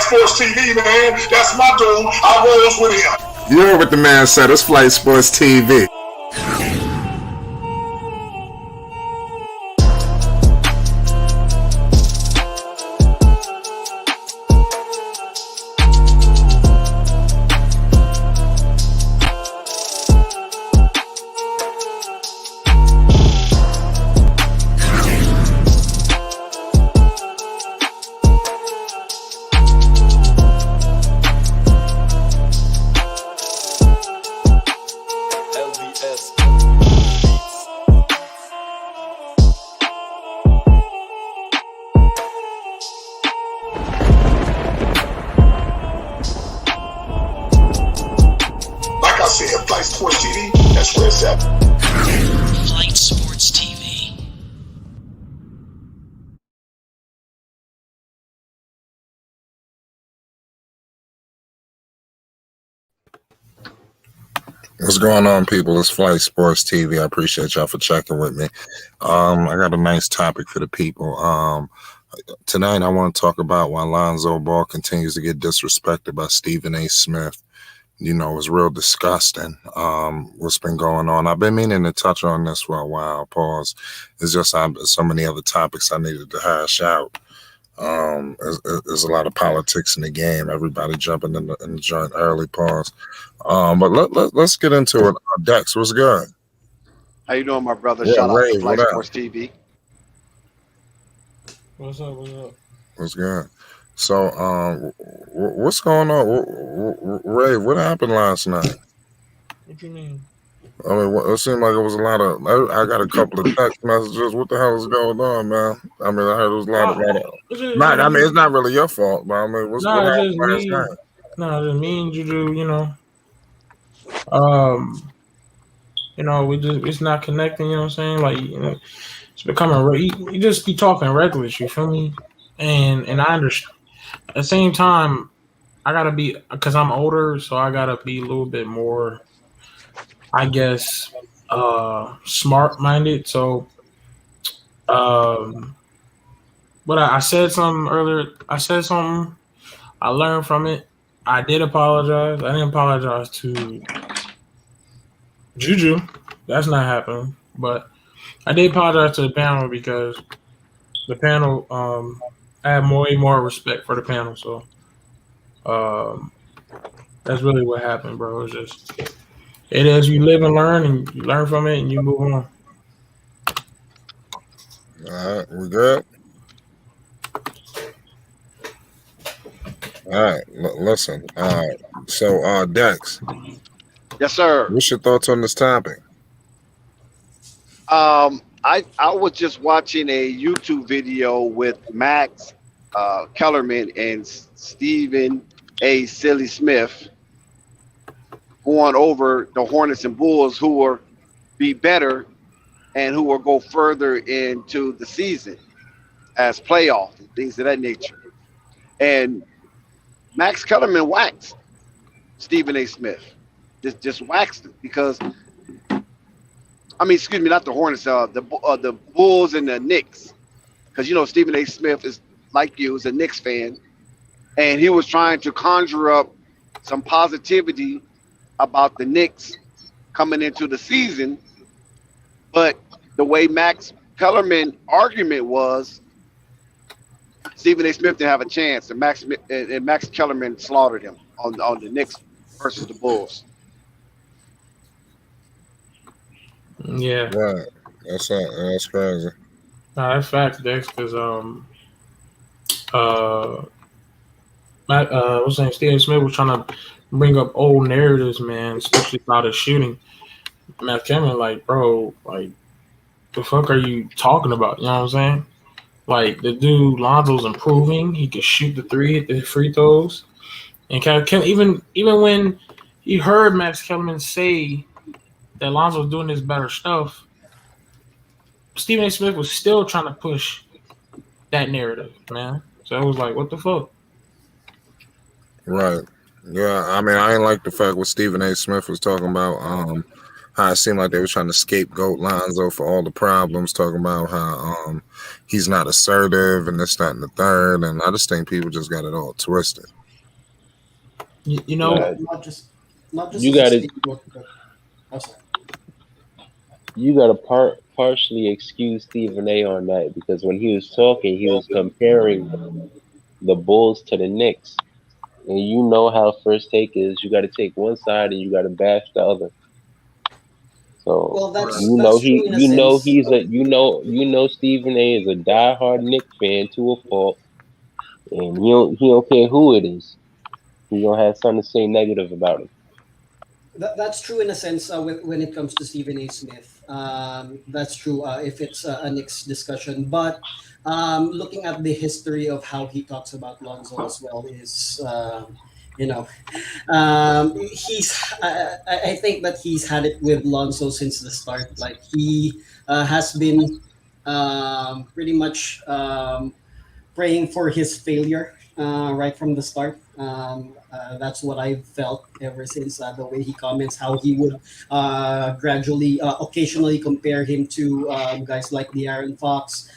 Flight Sports TV, man. That's my dude. I rolls with him. You heard what the man said. It's Flight Sports TV. Flight Sports TV, that's where it's at. Flight Sports TV. What's going on, people? It's Flight Sports TV. I appreciate y'all for checking with me. I got a nice topic for the people. Tonight, I want to talk about why Lonzo Ball continues to get disrespected by Stephen A. Smith. You know, it's real disgusting what's been going on. I've been meaning to touch on this for a while. Pause. It's just so many other topics I needed to hash out. There's a lot of politics in the game. Everybody jumping in the joint early. Pause. But let's get into it. Dex, what's good? How you doing, my brother? Yeah, Shout Ray, out to Flight Sports TV. What's up? What's up? What's good? So, what's going on? Ray, what happened last night? What you mean? I mean, it seemed like it was a lot of. I got a couple of text messages. What the hell is going on, man? I mean, I heard it was a lot of. I mean, it's not really your fault, but I mean, what happened last night? No, just me and Juju. It's not connecting. You know what I'm saying? Like, it's becoming. You just be talking reckless. You feel me? And I understand. At the same time, I gotta be, because I'm older, so I gotta be a little bit more, I guess, smart-minded. So, but I said something earlier. I said something. I learned from it. I did apologize. I didn't apologize to Juju. That's not happening. But I did apologize to the panel because the panel, I have more respect for the panel. So that's really what happened, bro. It's just, it is, you live and learn, and you learn from it, and you move on. All right, we good? All right, listen. So, Dex. Yes, sir. What's your thoughts on this topic? I was just watching a YouTube video with Max Kellerman and Stephen A. Silly Smith going over the Hornets and Bulls, who will be better and who will go further into the season as playoffs and things of that nature. And Max Kellerman waxed Stephen A. Smith. Just waxed it because, I mean, excuse me, not the Hornets, the Bulls and the Knicks. Because, Stephen A. Smith is, like you, is a Knicks fan. And he was trying to conjure up some positivity about the Knicks coming into the season. But the way Max Kellerman argument was, Stephen A. Smith didn't have a chance, and Max Kellerman slaughtered him on the Knicks versus the Bulls. Yeah. Right. That's crazy. Nah, that's facts, Dex, because what's his name? Stephen Smith was trying to bring up old narratives, man, especially about his shooting. Matt Cameron, like, bro, like, the fuck are you talking about? You know what I'm saying? Like, the dude Lonzo's improving. He can shoot the three, hit the free throws. And even when he heard Max Kellerman say that Lonzo's doing this better stuff, Stephen A. Smith was still trying to push that narrative, man. So I was like, what the fuck? Right. Yeah, I mean, I ain't like the fact what Stephen A. Smith was talking about how it seemed like they were trying to scapegoat Lonzo for all the problems, talking about how he's not assertive and this, that, and the third. And I just think people just got it all twisted. You know, Not just You as a got to scapegoat, but oh, sorry. you got to partially excuse Stephen A. on that because when he was talking, he was comparing the Bulls to the Knicks, and you know how First Take is. You got to take one side and you got to bash the other. So Well, that's true in a sense. you know Stephen A. is a diehard Knicks fan to a fault, and he don't care who it is. He gonna have something to say negative about him. That's true in a sense when it comes to Stephen A. Smith. That's true if it's a Knicks discussion. But looking at the history of how he talks about Lonzo as well is, you know, he's. I think that he's had it with Lonzo since the start. Like he has been pretty much praying for his failure right from the start. That's what I've felt ever since the way he comments, how he would gradually, occasionally compare him to guys like the Aaron Fox.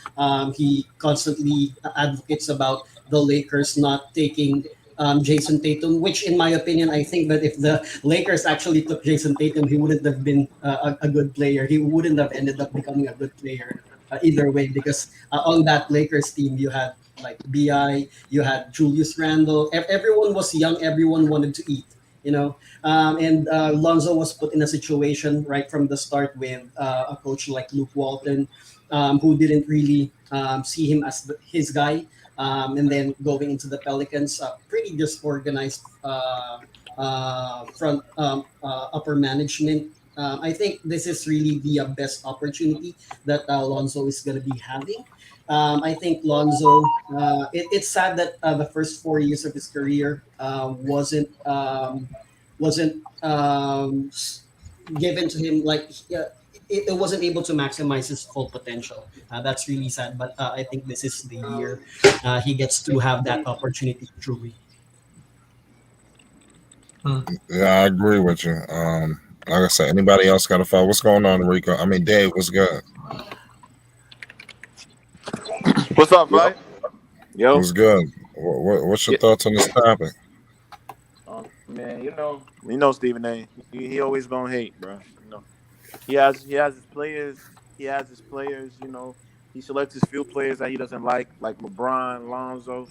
He constantly advocates about the Lakers not taking Jason Tatum, which, in my opinion, I think that if the Lakers actually took Jason Tatum, he wouldn't have been a good player. He wouldn't have ended up becoming a good player either way because on that Lakers team, you had like Bi, you had Julius Randle. Everyone was young. Everyone wanted to eat. And Lonzo was put in a situation right from the start with a coach like Luke Walton, who didn't really see him as his guy. And then going into the Pelicans, pretty disorganized front upper management. I think this is really the best opportunity that Lonzo is going to be having. I think Lonzo. It's sad that the first 4 years of his career wasn't given to him. Like it wasn't able to maximize his full potential. That's really sad. But I think this is the year he gets to have that opportunity truly. Yeah, I agree with you. Like I said, anybody else got a follow? What's going on, Rico? I mean, Dave, what's good? What's up, right? Yo. What's good? What's your thoughts on this topic? Man, you know Stephen A. He always gonna hate, bro. He has his players. He has his players. He selects his few players that he doesn't like LeBron, Lonzo.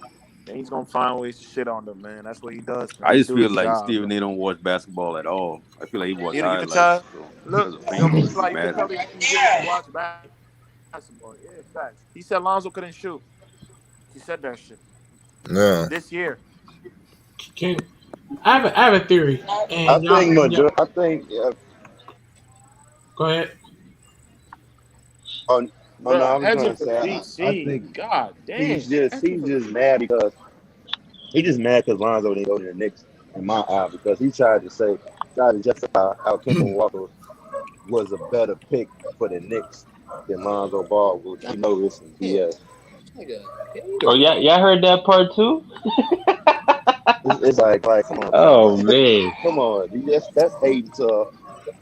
And he's gonna find ways to shit on them, man. That's what he does. Man. I just Do feel his like job, Stephen bro. A. don't watch basketball at all. I feel like he watches You can highlights. tell. So Look, he doesn't it's like you can matter. tell he watch basketball. Yeah, facts. He said Lonzo couldn't shoot. He said that shit Yeah. this year. can I have a theory, I and think y'all I think go ahead. oh, no, Bro, I was Edge gonna of say I DC. think God damn. he's just mad because Lonzo didn't go to the Knicks in my eye because he tried to justify how Kemba Walker was a better pick for the Knicks than Lonzo Ball, which you know is some BS. Oh yeah, y'all heard that part too? It's like come on, Oh man, come on, that's hating to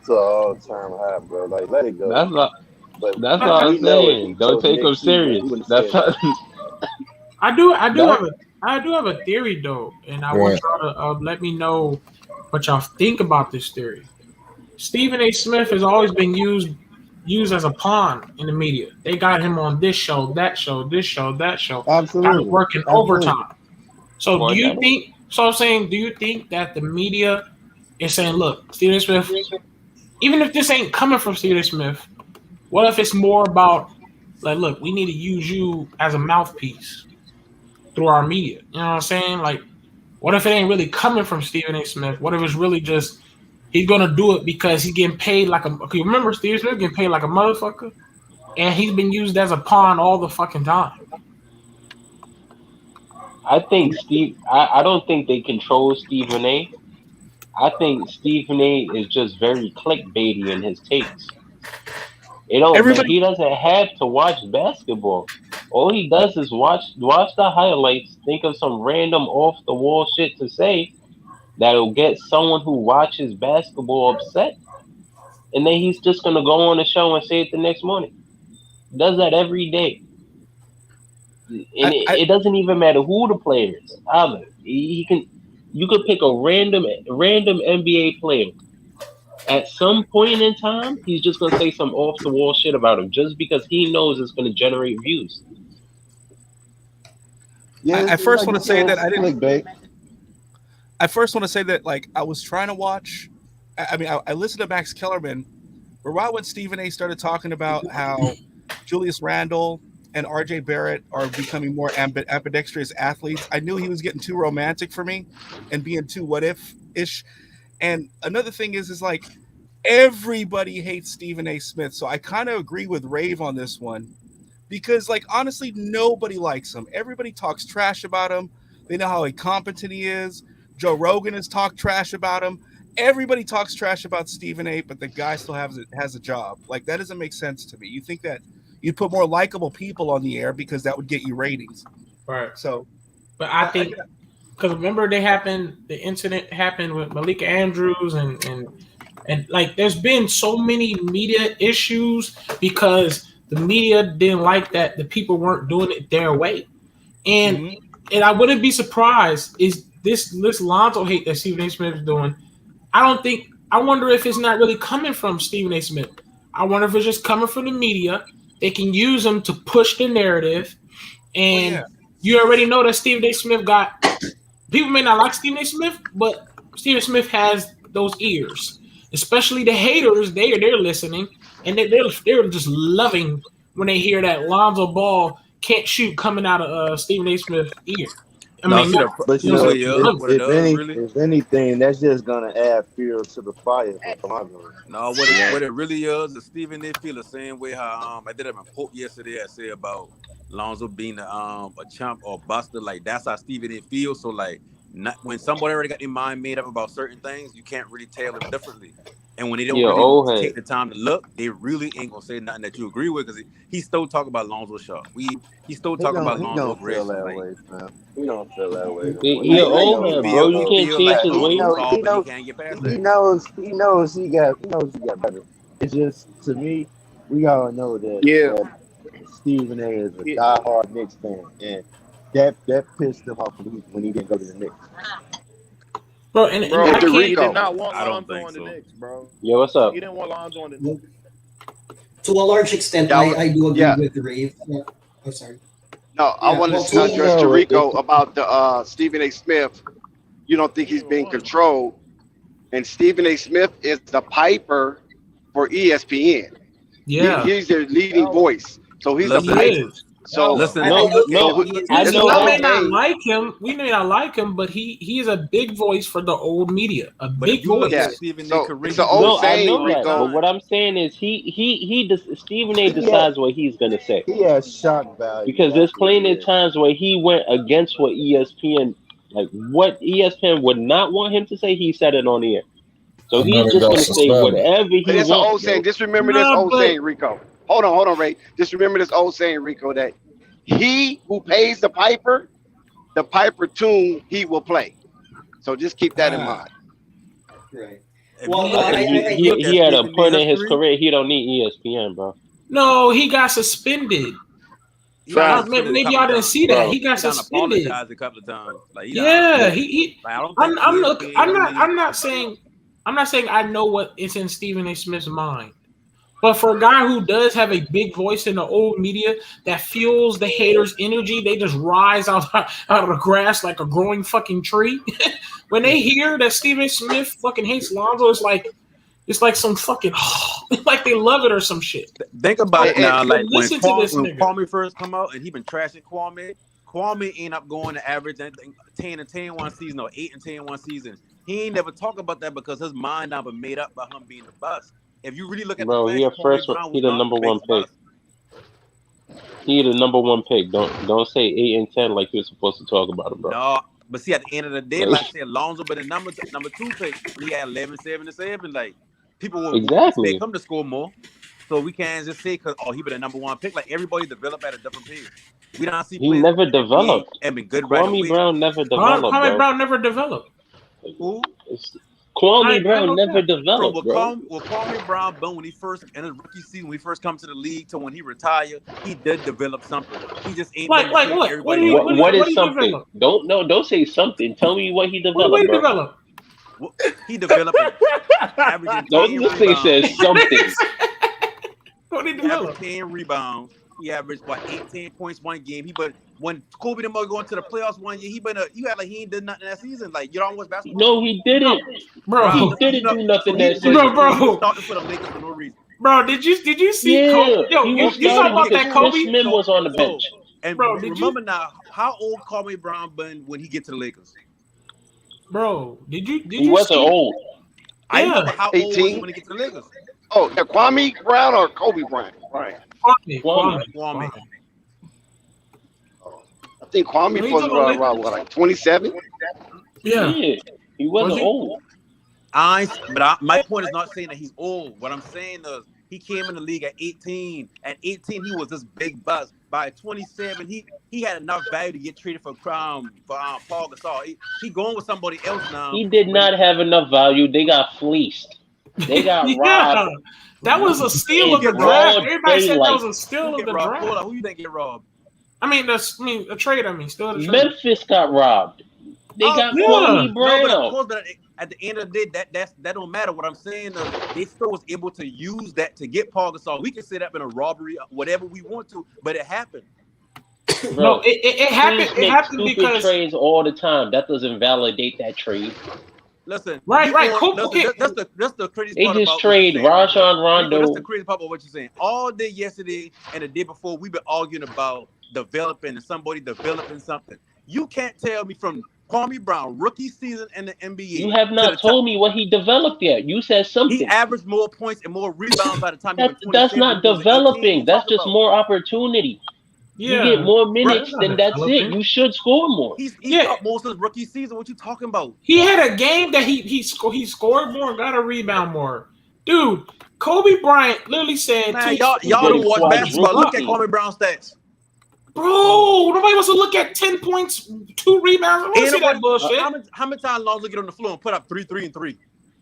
all time high, bro. Like let it go. that's what But that's what we I'm know if he saying. Don't chose take him Knicks, he serious. wouldn't have That's said how, that. I do that have a theory though, and I want What? y'all to let me know what y'all think about this theory. Stephen A. Smith has always been used as a pawn in the media. They got him on this show, that show, this show, that show. Got him Absolutely. working Absolutely. overtime. So well, do you that, think? So I'm saying, do you think that the media is saying, "Look, Stephen A. Smith, even if this ain't coming from Stephen A. Smith, what if it's more about like, look, we need to use you as a mouthpiece through our media." You know what I'm saying? Like, what if it ain't really coming from Stephen A. Smith? What if it's really just he's gonna do it because he's getting paid like a? Okay, remember Stephen Smith getting paid like a motherfucker, and he's been used as a pawn all the fucking time. I think I don't think they control Stephen A. I think Stephen A. is just very clickbaity in his takes. Everybody, He doesn't have to watch basketball. All he does is watch the highlights, think of some random off the wall shit to say that'll get someone who watches basketball upset. and then he's just gonna go on the show and say it the next morning. Does that every day, and it doesn't even matter who the player is. Either you could pick a random NBA player. At some point in time, he's just gonna say some off the wall shit about him, just because he knows it's gonna generate views. Yeah, I first want to say that clickbait. I first want to say that, like, I was trying to watch. I listened to Max Kellerman, but right when Stephen A. started talking about how Julius Randle and R.J. Barrett are becoming more ambidextrous athletes, I knew he was getting too romantic for me and being too what if-ish. And another thing is like, everybody hates Stephen A. Smith, so I kind of agree with Rave on this one. Because, like, honestly, nobody likes him. Everybody talks trash about him. They know how incompetent he is. Joe Rogan has talked trash about him. Everybody talks trash about Stephen A., but the guy still has a job. Like, that doesn't make sense to me. You think that you'd put more likable people on the air because that would get you ratings. Right. So, but I think, because remember the incident happened with Malika Andrews and like, there's been so many media issues because the media didn't like that the people weren't doing it their way. And I wouldn't be surprised is this Lonzo hate that Stephen A. Smith is doing. I wonder if it's not really coming from Stephen A. Smith. I wonder if it's just coming from the media. They can use them to push the narrative. And you already know that Stephen A. Smith people may not like Stephen A. Smith, but Stephen Smith has those ears. Especially the haters, they're listening, and they're just loving when they hear that Lonzo Ball can't shoot coming out of Stephen A. Smith's ear. If anything, that's just gonna add fuel to the fire. No, what it really is Stephen A. feel the same way how I did a report yesterday. I said about Lonzo being a chump or buster. Like, that's how Stephen A. feels. So, like, when somebody already got their mind made up about certain things, you can't really tell them differently. And when they don't really take the time to look, they really ain't gonna say nothing that you agree with, because he still talk about Lonzo shot. He still talk about Lonzo aggression. He don't feel that way. He old man, bro. You can't change his ways. He knows he got better. It's just, to me, we all know that Stephen A. is a diehard Knicks fan, and that pissed him off when he didn't go to the Knicks. Bro, he did not want Lonzo on the Knicks, bro. Yo, what's up? He didn't want Lonzo on the Knicks. To a large extent, I do agree with Rave. I'm sorry. No, I wanted to address Rico about the Stephen A. Smith. You don't think he's being controlled, and Stephen A. Smith is the piper for ESPN. Yeah, he's their leading voice, so he's the piper. So listen, I may not like him. We may not like him, but he is a big voice for the old media. A big voice. It's the old saying, Rico. But what I'm saying is Stephen A. decides what he's gonna say. He has shock value because there's plenty of times where he went against what ESPN, like what ESPN would not want him to say. He said it on the air, so he's just gonna say whatever he wants. It's an old saying. Just remember this old saying, Rico. Hold on, Ray. Just remember this old saying, Rico, that he who pays the piper tune he will play. So just keep that in mind. Right. Well, he had a point in his career. He don't need ESPN, bro. No, he got suspended. Maybe y'all didn't see that. He got suspended. A couple of times. I'm not saying I know what is in Stephen A. Smith's mind. But for a guy who does have a big voice in the old media that fuels the haters' energy, they just rise out of the grass like a growing fucking tree. When they hear that Stephen Smith fucking hates Lonzo, it's like some fucking like they love it or some shit. Think about it now, like when Kwame first come out and he been trashing Kwame. Kwame ain't up going to average 10-10 one season or 8-10 one season. He ain't never talk about that because his mind not been made up by him being the bust. If you really look at he the number one pick. He the number one pick. Don't say 8-10 like you're supposed to talk about him, bro. No, but see, at the end of the day, like I said, Lonzo, but the number 2 pick, he had 11, 7, and 7. Like, people will expect him to score more. So we can't just say he been the number one pick. Like, everybody developed at a different pace. We don't see. He never developed. And been good Kwame Brown never developed. Kwame Brown never developed. Who? Kwame Brown never Bro, developed, bro. Kwame Brown, when he first in his rookie season, when he first come to the league, to when he retired, he did develop something. He just ain't Like been the same what? everybody What What do is you something? develop? Don't say something. Tell me what he What developed, do bro. you develop? He developed averaging 10 Don't just say rebounds. says something. What did he He averaged develop? 10 rebounds. He averaged 10 points one game. When Kobe them going to the playoffs one year, you had like he ain't did nothing that season. Like you don't watch basketball. No, he didn't. Bro, He didn't do nothing that So season. bro. he was starting for the Lakers for no reason. bro, did you see Yeah, Kobe? Yo, he you was talking starting about because that Kobe? Chris Mim was on the bench. And Bro, did remember now, how old Kwame Brown been when he get to the Lakers? Bro, did He you wasn't see? old. I know, Yeah. but how old was he 18. when he get to the Lakers? Oh, yeah, Kwame Brown or Kobe Bryant? Right. Kwame. I think Kwame When he was took the around what, like 27. Yeah. Yeah, he wasn't Was he? old. My point is not saying that he's old. What I'm saying is he came in the league at 18. At 18, he was this big buzz. By 27, he had enough value to get traded for Paul Gasol. He going with somebody else now. He did not have enough value. They got fleeced. They got robbed. That was a steal of the Get draft. robbed Everybody said that daylight. was a steal of the draft. Hold on, who you think get robbed? I mean, a trade. I mean, still a trade. Memphis got robbed. They got yeah. Kwame Brown. No, but of course, at the end of the day, that don't matter. What I'm saying is they still was able to use that to get Paul Gasol. We can say that been a robbery, whatever we want to, but it happened. Bro, No, it happened. teams It make happened stupid because trades all the time. That doesn't validate that trade. Listen, Right. Cool. Listen, Okay. that's the crazy They part just about trade what you're saying. Rajon That's Rondo. the crazy part about what you're saying. All day yesterday and the day before, we've been arguing about developing and somebody developing something. You can't tell me from Kwame Brown rookie season in the NBA. You have not told me what he developed yet. You said something. He averaged more points and more rebounds by the time he was 27. That's not developing. That's just more opportunity. Yeah. You get more minutes, Right. then that's it. You should score more. He got most of his rookie season. What you talking about? He had a game that he scored more and got a rebound more. Dude, Kobe Bryant literally said, Man, y'all don't watch basketball. Look at Kwame Brown stats. Bro, nobody wants to look at 10 points, 2 rebounds. I don't see that bullshit. How many times Lonzo get on the floor and put up 3, 3, and 3?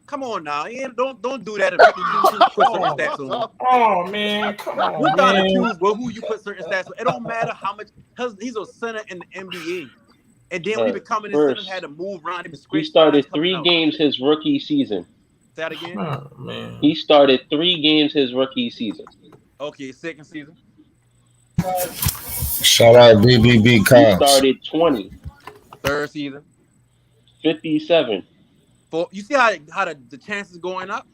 Come on now, don't do that. And put certain stats on. Oh man, come on, We're trying to man. choose who you put certain stats on. It don't matter how much. Cause he's a center in the NBA, and then when he becoming a center, had to move around. He started 3 games his rookie season. Say that again. Oh man. He started 3 games his rookie season. Okay, second season. Shout out BBB He Cox. started 20. Third season. 57. You see how the chances going up?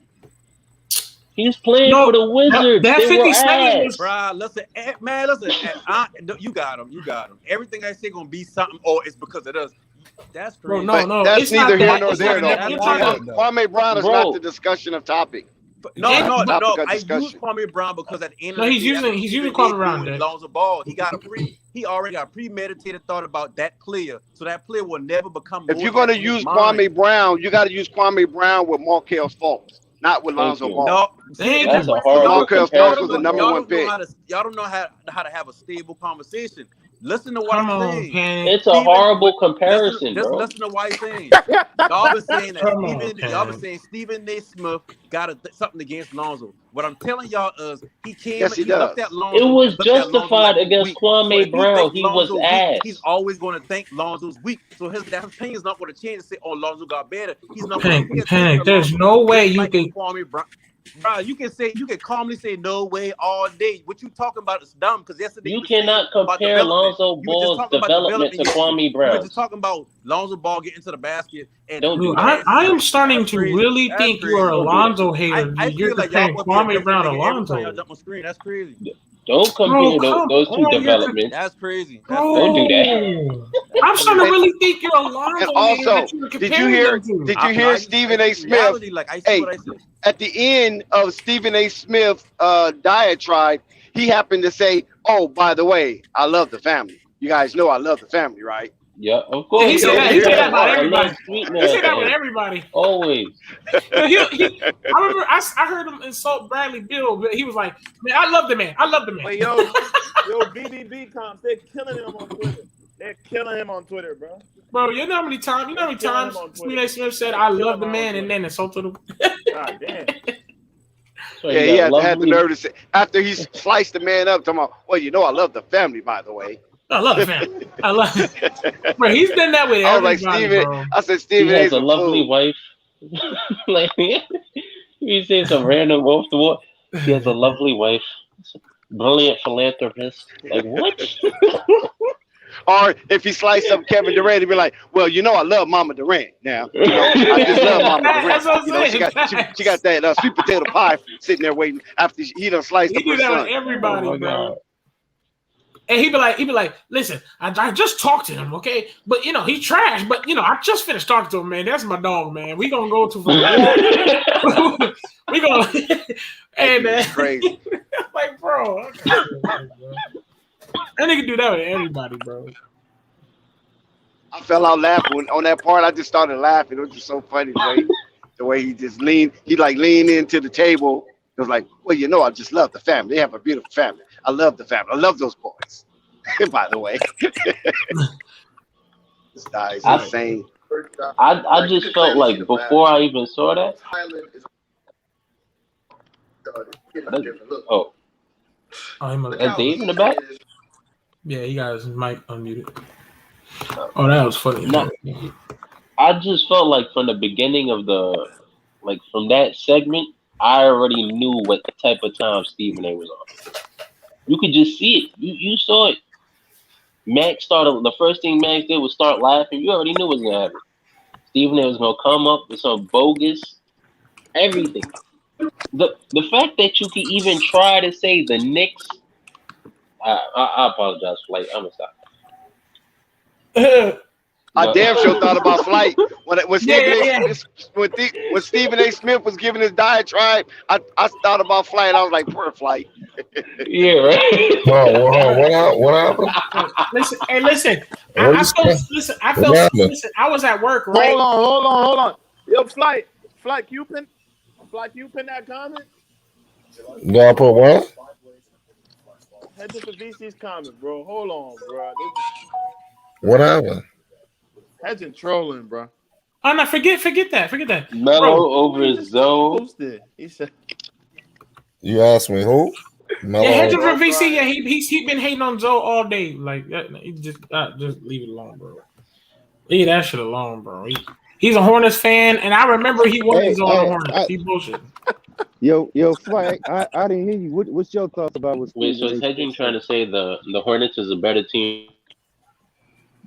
He's playing for the Wizards. That They were 57 ass. was Bruh, listen. You got him. Everything I say gonna be something, or it's because it does. That's crazy. But no, that's it's neither not here that. nor It's there, not though. that. You're talking about- Kwame Brown is Bro. not the discussion of topic. No. Topic of I use discussion. Kwame Brown because at the end No, of the he's day, using- that's he's using what Kwame Brown, with Dad. Lonzo Ball. He already got a premeditated thought about that player, so that player will never become. If more you're going to than his use mind. Kwame Brown, you got to use Kwame Brown with Markel's faults, not with Lonzo Ball. No, That's a horrible Markel's faults was the number y'all one don't know pick. y'all don't know how to have a stable conversation. Listen to what Come I'm on, saying. Ken. It's a horrible comparison, Just bro. listen to what he's saying. Y'all been saying that Come on, y'all been Ken. saying Stephen A. Smith got something against Lonzo. What I'm telling y'all is he Yes, he looked does. at Lonzo. It was looked at Lonzo justified like against weak. Kwame So if Brown. think He was Lonzo's weak, ass. He's always going to think Lonzo's weak. So his opinion is not going to change and say, "Oh, Lonzo got better." He's not going to pay attention Hank, to there's Lonzo. no way Just you like can. Kwame Brown. Bro, you can calmly say no way all day. What you talking about is dumb because yesterday You were saying cannot about compare development. Lonzo You were just Ball's talking about development to development Kwame You were Brown. just talking about Lonzo Ball getting to the basket and Don't do Dude, that. I am starting That's to crazy. really That's think you are a crazy. Lonzo hater. I You're feel like y'all comparing must be a Kwame different Brown to nigga every time y'all Lonzo. jump on screen. That's crazy. Don't compare Bro, come those two on, you're developments. That's crazy. That's Bro, Don't do that. I'm starting to And- really think you're a And Lonzo hater also, that you're did you comparing hear? them to. Did you hear Stephen A. Smith? Reality, like I see Hey, what I said. at the end of Stephen A. Smith's diatribe, he happened to say, "Oh, by the way, I love the family. You guys know I love the family, right?" Yeah, of course. He said that. He said that about I love everybody. sweetness. He said that with everybody. Always. I remember I heard him insult Bradley Beal, but he was like, "Man, I love the man. I love the man." Wait, yo, BBB comps, they're killing him on Twitter. They're killing him on Twitter, bro. Bro, you know how many times Stephen A. Smith said, "I love the man," and then insulted him. God damn. So Yeah, you he got had the lovely. nerve to say after he sliced the man up, talking about, well, you know, I love the family, by the way. I love the family. I love it. Bro, he's done that with I was like, everybody, Stephen. bro. I said, He Stephen has A's a a lovely fool. wife. Like you say some random off the wall. He has a lovely wife. Brilliant philanthropist. Like what? Or if he sliced up Kevin Durant, he'd be like, well, you know, I love Mama Durant now. You know, I just love Mama That's what Durant. I'm You know, saying. she got that sweet potato pie sitting there waiting after he done sliced He up her do that with son. everybody, Oh my bro. God. And he'd be like, listen, I just talked to him, okay? But you know, he trash. But you know, I just finished talking to him, man. That's my dog, man. We gonna go too far. We gonna hey man, Crazy. like, bro. That nigga do that with everybody, bro. I fell out laughing on that part. I just started laughing. It was just so funny the way he just leaned into the table. It was like, well, you know, I just love the family. They have a beautiful family. I love the family. I love those boys. By the way, this guy is insane. I just felt like before I even saw that. Oh, is Dave in the back? Yeah, he got his mic unmuted. Oh, that was funny. No, I just felt like from the beginning of from that segment, I already knew what type of time Stephen A. was on. You could just see it. You saw it. Max started. The first thing Max did was start laughing. You already knew what was gonna happen. Stephen A. was gonna come up with some bogus everything. The fact that you could even try to say the Knicks. I apologize, Flight. I'm gonna stop. I damn sure thought about Flight when Stephen A. Smith was giving his diatribe. I thought about Flight. I was like, poor Flight. Yeah, right. Oh, what happened? Listen. I was at work, right? Hold on. Yo, Flight, can you pin that comment? Do I put what? Head to the VC's comment, bro. Hold on, bro. What happened? Heads and trolling, bro. Oh no, forget that. Mellow over Zoe. He said. You asked me who? Yeah, Hedges from VC. Yeah, he been hating on Zoe all day. Like that, he just leave it alone, bro. Leave that shit alone, bro. He's a Hornets fan, and I remember he was on the Hornets. He bullshit. Yo, Flight, I didn't hear you. What's your thoughts about what? Wait, so is Hedgen trying to say the Hornets is a better team?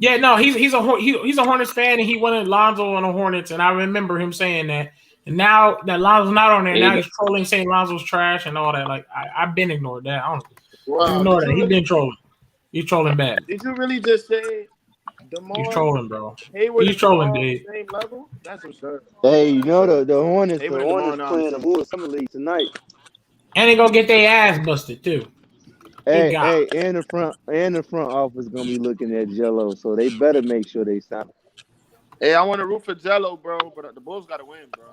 Yeah, no, he's a Hornets fan, and he wanted Lonzo on the Hornets, and I remember him saying that. And now that Lonzo's not on there, now he's trolling, saying Lonzo's trash and all that. Like I've been ignored that. I don't ignore that. He's been trolling. He's trolling bad. Did you really just say DeMar? He's trolling, bro. He's trolling, dude. Same level? That's absurd. Hey, you know the Hornets playing the Bulls Summer League tonight. And they gonna get their ass busted too. Hey, and the front office gonna be looking at Jello, so they better make sure they sign. Hey, I want to root for Jello, bro, but the Bulls gotta win, bro.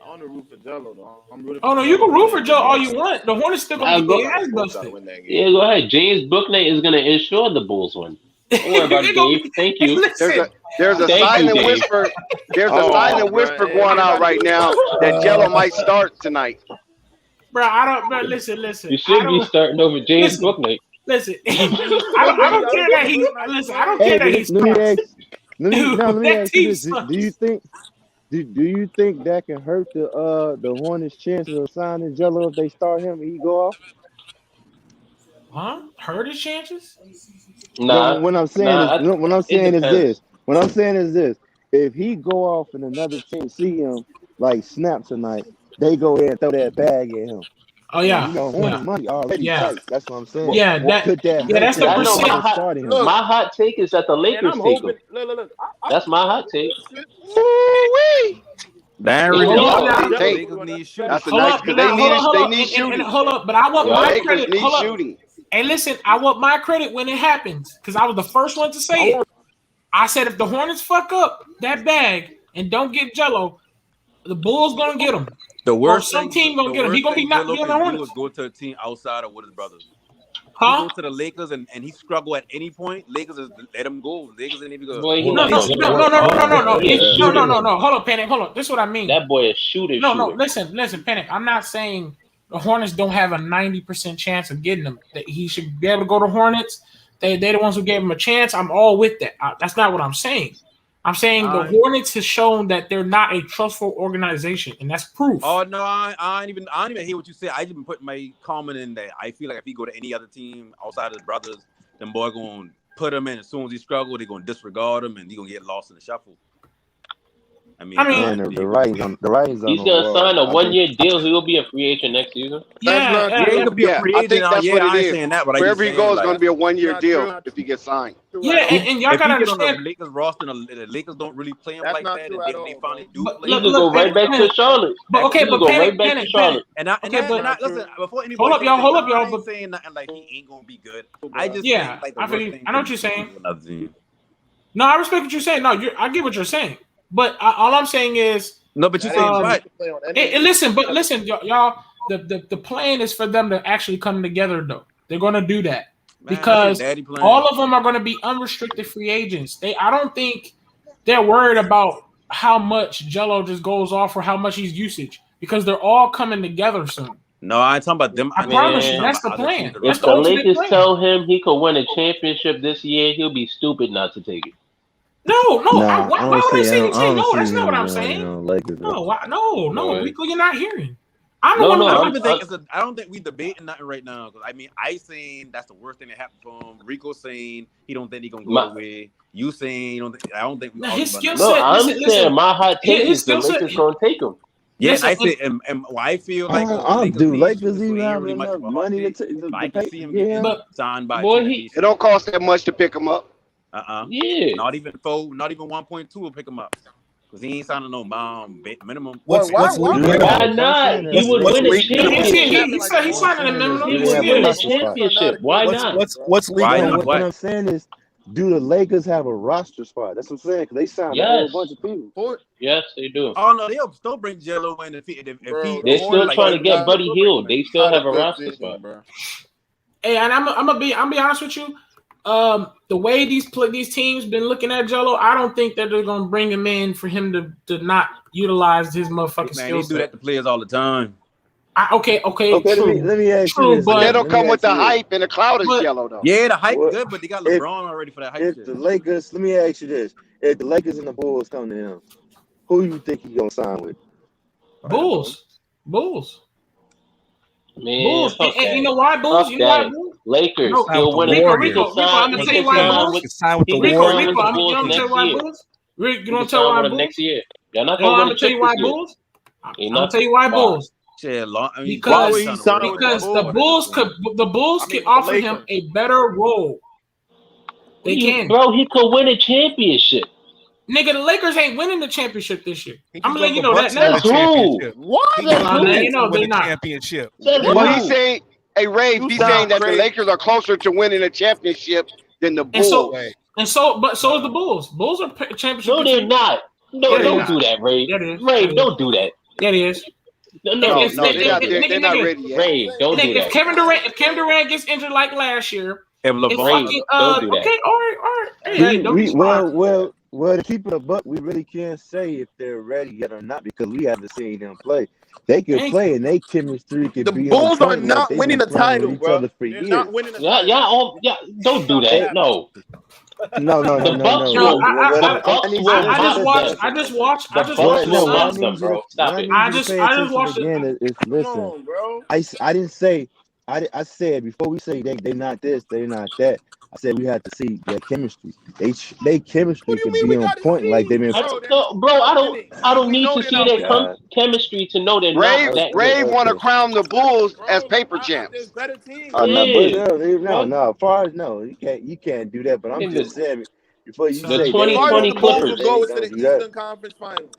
I want to root for Jello, though. I'm rooting. Oh no, you can root for Jello all you want. The Hornets still gonna get their ass busted. Yeah, go ahead. James Booknight is gonna ensure the Bulls win. Don't worry about it, Dave. Thank you. There's a silent whisper. There's a silent whisper going out right now that Jello might start tonight. Bro, I don't. Bro, listen. You should be starting over James Booknight. Listen, I don't care that he. Listen, I don't care that he starts. Let me ask you this: Do you think that can hurt the Hornets' chances of signing Jello if they start him and he go off? Huh? Hurt his chances? No. What I'm saying is this: if he go off and another team see him like snap tonight, they go ahead and throw that bag at him. Oh yeah, Hornets money already tight. That's what I'm saying. Yeah, that's the percent. My hot take is that the Lakers take him. Look. That's my hot take. That's a nice because they need shooting. Hold up, but I want my credit. Shooting. And listen, I want my credit when it happens because I was the first one to say it. I said if the Hornets fuck up that bag and don't get Jello, the Bulls gonna get him. The worst team gonna get him. He gonna be not getting the Hornets. Go to a team outside of with his brothers. Huh? go to the Lakers and he struggle at any point, Lakers just let him go. Lakers didn't even go. Boy, he No. not gonna Yeah. Hold up, Panic. Hold on. This is what I mean. That boy is shooter. No. Listen, Panic. I'm not saying the Hornets don't have a 90% chance of getting him. That he should be able to go to Hornets. They're the ones who gave him a chance. I'm all with that. That's not what I'm saying. I'm saying the Hornets has shown that they're not a trustful organization, and that's proof. Oh no, I don't even hear what you said. I just been putting my comment in there. I feel like if he go to any other team outside of his brothers, them boy gonna put him in. As soon as he struggle, they gonna disregard him, and he gonna get lost in the shuffle. I mean the writing's on He's gonna sign a 1-year deal. He'll be a free agent next season. He could be a free I think agent. that's what it is. Saying that, but wherever he goes, like, going to be a 1-year deal if he gets signed. Yeah, and y'all gotta understand. On the Lakers roster, the Lakers don't really play him like that, and then they finally do play. He can go right back to Charlotte. But okay, but Panic. Listen, before anybody hold up, y'all. But saying nothing like he ain't gonna be good. I just I know what you're saying. No, I respect what you're saying. No, I get what you're saying. But all I'm saying is but you're saying right. Listen, y'all. The plan is for them to actually come together, though. They're gonna do that because all of them are gonna be unrestricted free agents. I don't think they're worried about how much Jello just goes off or how much he's usage because they're all coming together soon. No, I ain't talking about them. I promise you, that's the plan. If the Lakers tell him he could win a championship this year, he'll be stupid not to take it. No. Why would I say no? That's not what I'm saying. No, Rico, you're not hearing. I don't think we debating nothing right now. Because I saying that's the worst thing that happened for him. Rico saying he don't think he gonna go away. You saying you don't think? I don't think. His skill set. I'm saying my hot take is the Lakers gonna take him. Yes, I say, and I feel like Lakers even have enough money to I can see him signed by. It don't cost that much to pick him up. Yeah. Not even 1.2 will pick him up. Because he ain't signing no minimum. Why not? He would win a championship. He's signing a minimum. He would win a championship. Why not? What's legal? What I'm saying is, do the Lakers have a roster spot? That's what I'm saying. Because they signed a whole bunch of people. Yes, they do. Oh no, they'll still bring Jello in if they're still trying to get Buddy Hield. They still have a roster spot, bro. Hey, and I'm be honest with you. The way these teams been looking at Jello, I don't think that they're gonna bring him in for him to not utilize his motherfucking skill set. They do that to players all the time. Okay. True. Let me ask you this. But they don't come with the hype and the cloud is Jello though. Yeah, the hype good, but they got LeBron already for that hype. If the Lakers, let me ask you this: if the Lakers and the Bulls come to him, who you think he gonna sign with? Bulls. Man, Bulls. And you know why Bulls? You know why Bulls? Lakers. No, He'll win it. Rico, I'm gonna tell you why Bulls. Rico, I'm gonna tell you why Bulls. You want to tell why Bulls? Next year. I'm gonna tell you why Bulls. I'm gonna tell you why Bulls. Because the Bulls can offer him a better role. They can. Bro, he could win a championship. Nigga, the Lakers ain't winning the championship this year. I'm gonna let you know that now. That's who? What? You know they're not. Championship. Well, he's saying, hey Ray, he's saying that the Lakers are closer to winning a championship than the Bulls. But so is the Bulls. Bulls are championship. No, they're not. No, don't do that, Ray. Ray, don't do that. Yeah, it is. No, they're not ready yet. Ray, don't do that. If Kevin Durant gets injured like last year, if LeBron, don't do that. Okay, all right. Well, to keep it a buck, we really can't say if they're ready yet or not because we haven't seen them play. They can play and they chemistry can be. The Bulls are not winning the title, bro. They're not winning the title. Yeah, don't do that. No. No. I just watched. Bro. Stop it. I just watched again. Listen, bro. I didn't say. I said before we say they not this, they not that. I said we have to see their chemistry. They chemistry could be on point like they've been. Bro, I don't need to see their chemistry to know they're not that. Ray want to crown the Bulls as paper champs. No. Far as you can't do that. But I'm just saying before you the say 2020 Clippers go into the Eastern Conference Finals.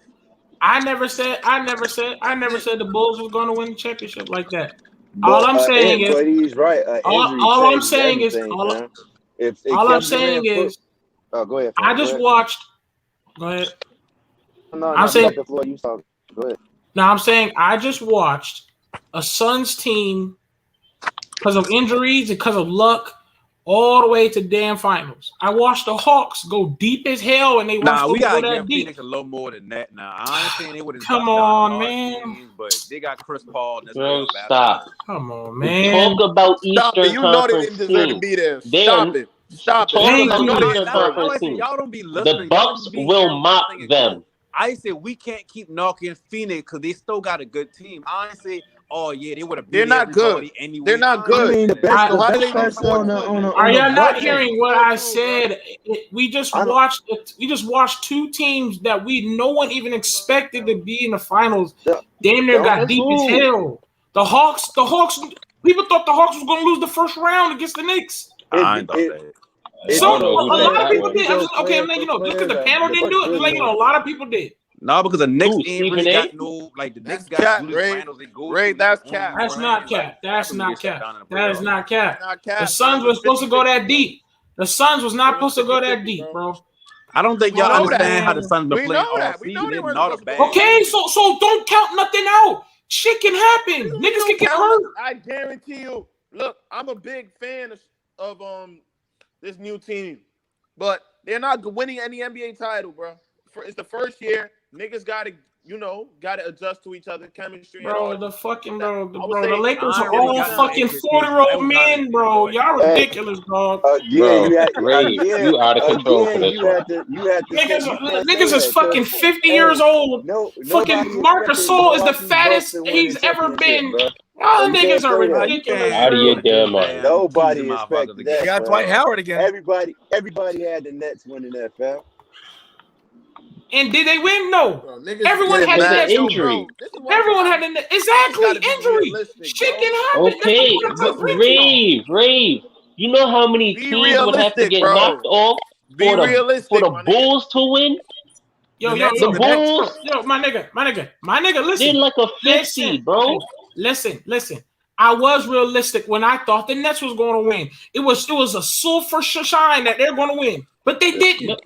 I never said the Bulls was going to win the championship like that. All I'm saying is, but he's right. All I'm saying is, oh, go ahead. I just watched. Go ahead. I'm saying the floor. You talk. Go ahead. No, I'm saying I just watched a Suns team because of injuries and because of luck, all the way to damn finals. I watched the Hawks go deep as hell, and they weren't Nah, we supposed to gotta go that give deep. Phoenix a little more than that. Now, I ain't saying they would have Come dominant on, large man. games, but they got Chris Paul. That's Bro, real stop. basketball. Come on, We man. talk about Stop it. Eastern You know they Conference didn't deserve to teams. be there. They Stop are it. Stop it. talk Thank about you. You know they Eastern didn't Now, deserve Conference I it. said, teams. y'all don't be The listening. Y'all Bucks just be will hearing mop everything and them. going. I said we can't keep knocking Phoenix because they still got a good team. I ain't say, oh yeah, they would have They're beat not good. everybody anyway. They're not I ain't I good. mean, the say that. best, So the how do best they lose person 4-2? Are y'all not Bucks. hearing what I said? We just I don't. watched. We just watched two teams that no one even expected to be in the finals. The, Damn near got that's deep as who. hell. The Hawks. People thought the Hawks was going to lose the first round against the Knicks. I It, ain't thought it, that. I it, So don't know a who it, said lot of that people one. did. because Okay, I'm player letting for you know, just because player the that panel the didn't Bucks do it, I'm really letting you know, a lot of people did. No, because the Knicks Who, ain't Stephen really A? got no like the Knicks got Cap, Julius Ray. Randle they go Ray, to. that's He's the cap. only That's one. not Like cap. That's that's when you not get shut cap. down in the That is playoffs. not cap. It's not The cap. Suns were supposed to go that deep. The Suns was not It was supposed to go that 50-50, deep, bro. I don't think We y'all know that. understand how the Man. Suns been We playing know all that. We know season. they They're weren't not a supposed to go bad that Okay, deep. team. so don't count nothing out. Shit can happen. We Niggas can don't get count hurt. it. I guarantee you. Look, I'm a big fan of this new team, but they're not winning any NBA title, bro. It's the first year. Niggas gotta adjust to each other, chemistry and all Bro, that. the Lakers I'm are I ain't really all got no fucking expectations. I 40-year-old was not men, bro. enjoying Y'all it. Hey, ridiculous, dog. again, Bro, Ray, you out of control for this one. you had to say you can't say Niggas is that because fucking 50 years hey, old. nobody Fucking Marc expected Gasol is the Milwaukee Bucks fattest to win a he's ever championship, been. bro. So Y'all you niggas can't are say Bro, that. you ridiculous, can't Out of your bro. just damn mind. teasing Nobody motherfuckers expected that, You again, got fam. Dwight Howard again. Everybody had the Nets winning that, fam. And did they win? No. Bro, niggas Everyone getting had the It's an mad. Nets Yo, winning. injury. bro, this is why Everyone had sometimes the Nets. niggas Exactly. gotta be Injury. realistic, Shit bro. can happen. That's the Okay, point I'm trying but to bring to y'all. Rave, you know how many Be teams would have to realistic, get knocked bro. off Be for the realistic, my nigga. Bulls to win? Yo, The Bulls, my nigga, they're listen. like a fifth Listen. seed, bro. Okay. Listen. I was realistic when I thought the Nets was going to win. It was a sulfur shine that they're going to win, but they didn't.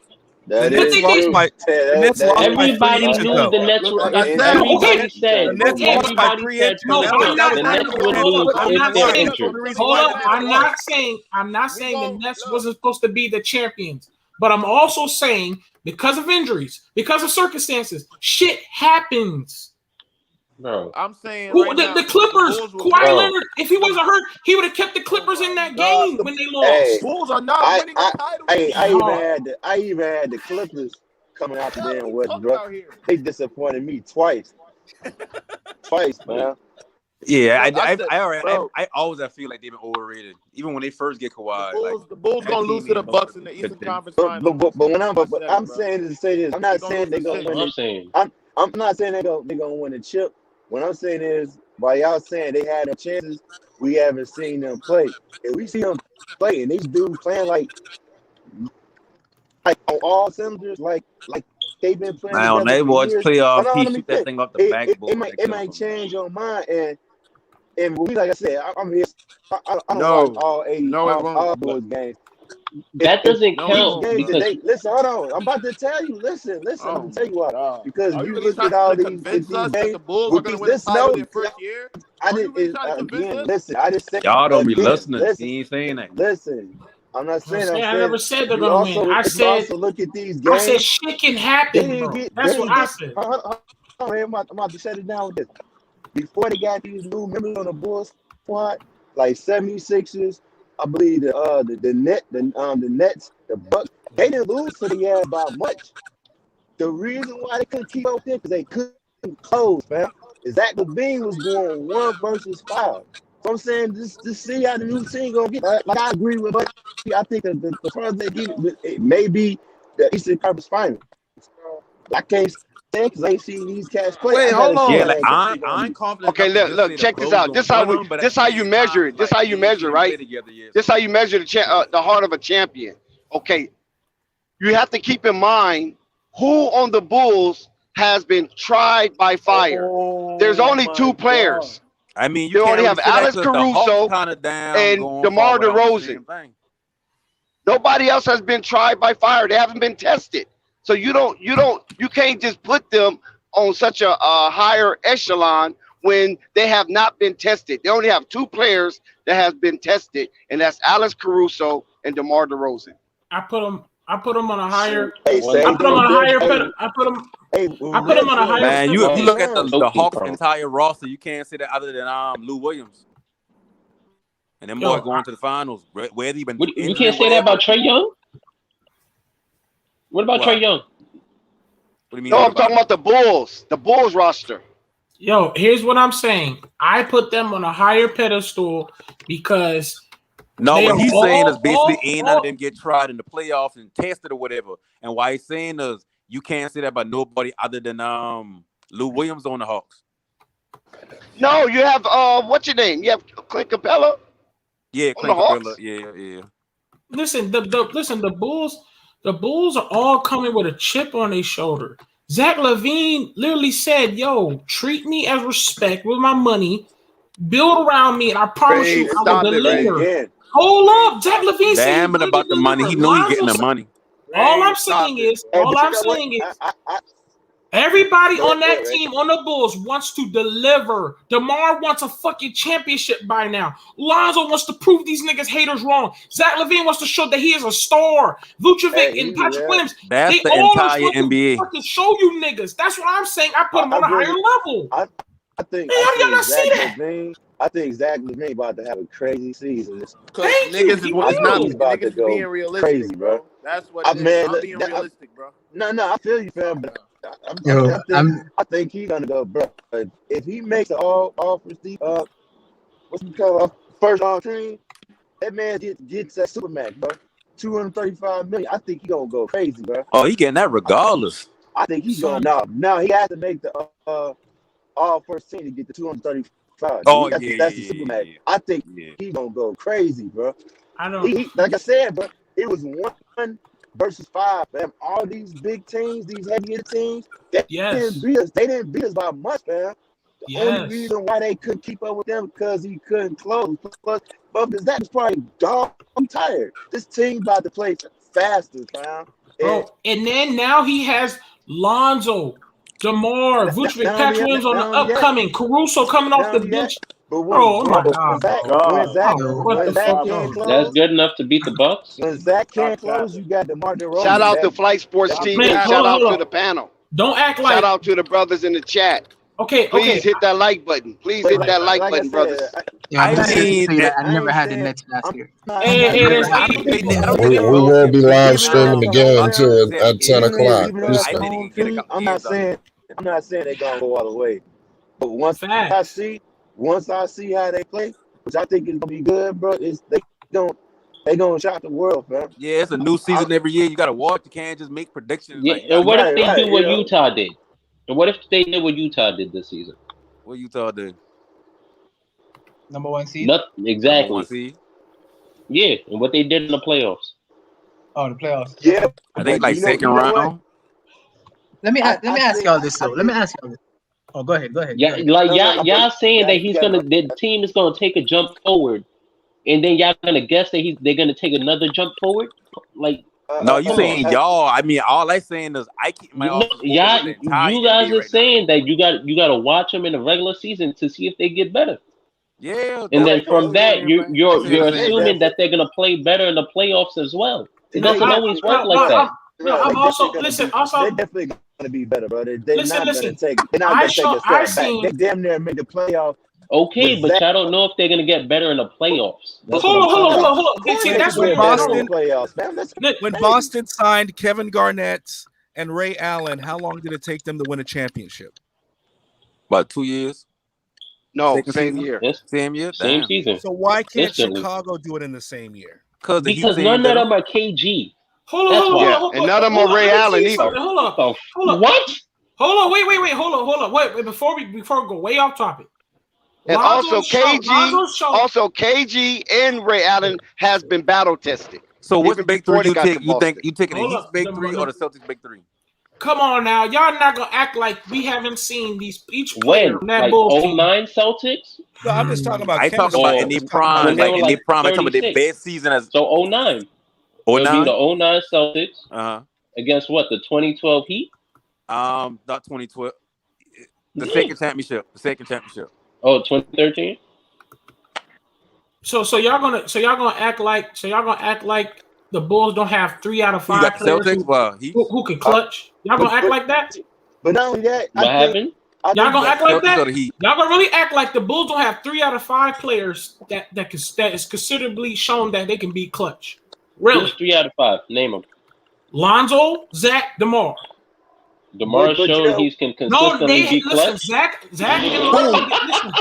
The That Nets is lost true. by the Nets That lost is by 3 Everybody inches knew though. the Nets Look, would. like I said, Everybody okay. said. The Nets lost by Everybody 3 said inches. No, That I'm was not. the that Nets was would that lose was I'm if not they're saying. the injured. reason Hold why up. the Nets lost. I'm not saying the Nets wasn't supposed to be the champions, but I'm also saying because of injuries, because of circumstances, shit happens. Bro, I'm saying right now, The Clippers, Bulls will Kawhi win. bro, Leonard, if he wasn't hurt, he would have kept the Oh Clippers in my that God, game when they hey, lost. Bulls are not I winning a title I this I year. even had the Clippers coming What out the the hell are damn we West, talking bro. about here? They disappointed me twice, man. Yeah, Look, I said, bro, I always feel like they've been overrated. Even when they first get Kawhi, like the Bulls that gonna lose team to the ain't no Bucks in the Eastern contender. Conference Finals this But year. when I said I'm it, bro. saying to say this, I'm They're not gonna saying lose they're to gonna that's what win I'm it. saying. I'm not saying they're gonna win a chip. What I'm saying is, by y'all saying they had no chances, we haven't seen them play. And we see them play, and these dudes playing like on all cylinders, like they've been playing Man, on together they for boys years. Hold playoffs, on, he let me shoot that think. thing off the It backboard might and it kill might him. change your mind, and we like I said, I'm here. I don't watch No, all 80 no, it won't. all those games. That doesn't No, it These count won't, games bro. that because they listen, hold on. I'm about to tell you. Listen. I'm Oh gonna tell my you why. God. Because Are you you really look trying at all to these convince us that games the Bulls are with gonna these. win the Listen, title no, their first year? I Are you really didn't. trying to convince Again, us? listen. I just said Y'all don't be again. listening. Listen, He ain't saying that. listen. I'm not saying. I'm I saying never said they're you gonna win. also if you also look at these games, Shit can they happen, didn't bro. get. They That's what didn't I get. said. Hold on, man, I'm about to shut it down with this. Before they got these new members on the Bulls squad, like 76ers, I believe the Nets, the Bucks, they didn't lose to the ass by much. The reason why they couldn't keep up with them because they couldn't close, man. Zach LaVine was going 1 versus 5. So I'm saying just see how the new team gonna get. Like I agree with, but I think the further they get it may be the Eastern Conference Finals. I can't say because I ain't seen these cats play. Wait, I gotta hold see Yeah, how on. like that game gonna I ain't be. confident Okay, enough to look, just say the check this Bulls out. gonna win them, but at This the how you same measure time, it. This like how we you ain't seen measure, them play right? together yet. This So how you measure the heart of a champion. Okay, you have to keep in mind who on the Bulls has been tried by fire. There's Oh only my two God. players. I mean, you They can't only really have say that Alex because the Hawks Caruso kind of down and going far DeMar without the DeRozan. same thing. Nobody else has been tried by fire. They haven't been tested. So you can't just put them on such a higher echelon when they have not been tested. They only have two players that has been tested, and that's Alex Caruso and DeMar DeRozan. I put them on a higher. Hey, I say put them on a higher. hey, I put them hey, on a higher. Man, you pedestal. look at the Low-key Hawks' pro. entire roster. You can't say that other than Lou Williams. And them Yo, boys going to the finals. Whether even You can't say that about Trae Young. What about Trae Young? What do you mean? No, what I'm talking about the Bulls roster. Yo, here's what I'm saying. I put them on a higher pedestal because No, they what are he's saying is basically all- none of them get tried in the playoffs and tested or whatever. And why he's saying is you can't say that about nobody other than Lou Williams on the Hawks. No, you have what's your name? You have Clint Capella. Yeah, On Clint the Hawks? Capella. Yeah. listen, the Bulls are all coming with a chip on their shoulder. Zach LaVine literally said, "Yo, treat me as respect with my money, build around me, and I promise Ray, you, I will stop it, Ray. deliver." again. Hold up, Zach LaVine said Damn he's it ready about to the money. deliver. He knew he getting the Lonzo- money. All Ray, I'm stop saying it. is, Hey, all but you I'm know what? saying is, I everybody Go on that ahead, Ray. team, on the Bulls, wants to deliver. DeMar wants a fucking championship by now. Lonzo wants to prove these niggas haters wrong. Zach LaVine wants to show that he is a star. Vucevic Hey, and Patrick yeah. Williams, That's they the all entire want to NBA. fucking show you niggas. That's what I'm saying. I put them I on a agree higher with- level. I think Hey, how do y'all not see Zach that? LaVine. I think Zach LaVine about to have a crazy season. Because Thank you. niggas He is I not think he's about to niggas go being realistic, crazy, bro. That's what it is. Man, I'm look, being that- realistic, bro. No, I feel you, fam. But Yo, I think he's gonna go, bro. But if he makes an all for Steve, what's he call first round team, that man gets that Supermax, bro. 235 million. I think he gonna go crazy, bro. Oh, he getting that regardless. I think he's Son. gonna now he has to make the all first team to get the 235. Oh, that's yeah, the yeah, Supermax. yeah. I think Yeah. he's gonna go crazy, bro. I don't. He like I said, bro, it was 1 versus 5, fam. All these big teams, these heavy hitter teams, they Yes. didn't beat us. They didn't beat us by much, fam. The only Yes. reason why they couldn't keep up with them because he couldn't close. But because that was probably dog. I'm tired. This team about to play faster, fam. Bro, and then now he has Lonzo, DeMar, Vucevic, Now Patrick he- Williams on the now he- upcoming, Caruso coming off the now he- bench. But Bro, oh my God, when Zach what the fuck? can't close, That's good enough to beat the Bucks. when Zach can't close, you got DeMar DeRozan. Shout out to That- Flight Sports that- TV. Man, Shout hold out on. to the panel. Don't act like. Shout out to the brothers in the chat. Okay, Please hit that like button. Please hit that like I button, said, brothers. Yeah, I'm I just saying mean, to you that I I never ain't had the saying- Nets last year. Hey, never that's had Steve. the Nets. We will be live streaming the game too at 10 o'clock. Even though Eastern. it's I didn't home get a team, couple I'm not games out of saying they're gonna go all the way. But once I Facts. see how they play, which I think is gonna be good, bro, they gonna shock the world, fam. Yeah, it's a new season every year. You got to watch. You can't just make predictions. Yeah, Like, you gotta and what watch. if they Right, do what you know. Utah did? And what if they did what Utah did this season? What Utah did? Number 1 seed. Not exactly. One seed. Yeah, and what they did in the playoffs. Oh, the playoffs. Yeah, I think but like you know- second you know what? round. Let me ask think- y'all this I though. Let me ask y'all this. Oh, go ahead. Yeah, Go ahead. like No, y'all saying yeah, that he's yeah. gonna, the team is gonna take a jump forward, and then y'all gonna guess that they're gonna take another jump forward. Like No, you come saying on. y'all. I mean, all I saying is I keep my offense open y'all, with the entire you guys NBA are right now. saying that you got to watch them in the regular season to see if they get better, Yeah. and then that's from what that I'm you're saying, you're man. you're That's what I'm saying. assuming that they're gonna play better in the playoffs as well. It No, doesn't always work like that. I'm also listen. Also, they're definitely gonna be better, bro. They're not Listen. gonna take. They're not gonna take a I step back. seen- They damn near made the playoff. Okay, With but Zach- y'all don't know if they're gonna get better in the playoffs. That's Hold what I'm saying. on. See, that's what When Boston. playoffs, man. That's When crazy. Boston signed Kevin Garnett and Ray Allen, how long did it take them to win a championship? About 2 years. No, Second same season? year. Yes, Same year. same Damn. season. So why can't Instantly. Chicago do it in the same year? Because Because none of them are KG. Hold That's on. why. Yeah, and none of them are Ray Allen either. Hold up. Oh, Hold up. what? Hold on. Wait. Hold on. Wait. Before we go way off topic. And Lonzo's also KG and Ray Allen has been battle tested. So what's Even big before three they you got take? to You think Boston. you taking the Hold Heat's up. big three or the Celtics big three? Come on now, y'all not gonna act like we haven't seen each When? player on that Like Bulls team. 09 Celtics? No, I'm just talking about I talking chemistry. about Oh, in their Just talking prime, when they like were in their like prime. I'm talking about their 36. best season as So 09. or It'll be nine. the 09 Celtics Uh against what? The 2012 Heat? huh. Not 2012. The Yeah. second championship. The second championship. Oh, 2013? So y'all gonna act like the Bulls don't have 3 out of Who you 5 got the players Celtics? Well, who can clutch. Y'all gonna act like that? But not only that, What happened? Y'all gonna act like Celtics or that? the Heat? Y'all gonna really act like the Bulls don't have 3 out of 5 players that is considerably shown that they can be clutch? Really? Who's 3 out of 5? Name them. Lonzo, Zach, DeMar. DeMar's shown he can consistently be clutch. Listen, Zach, and Lonzo. Listen,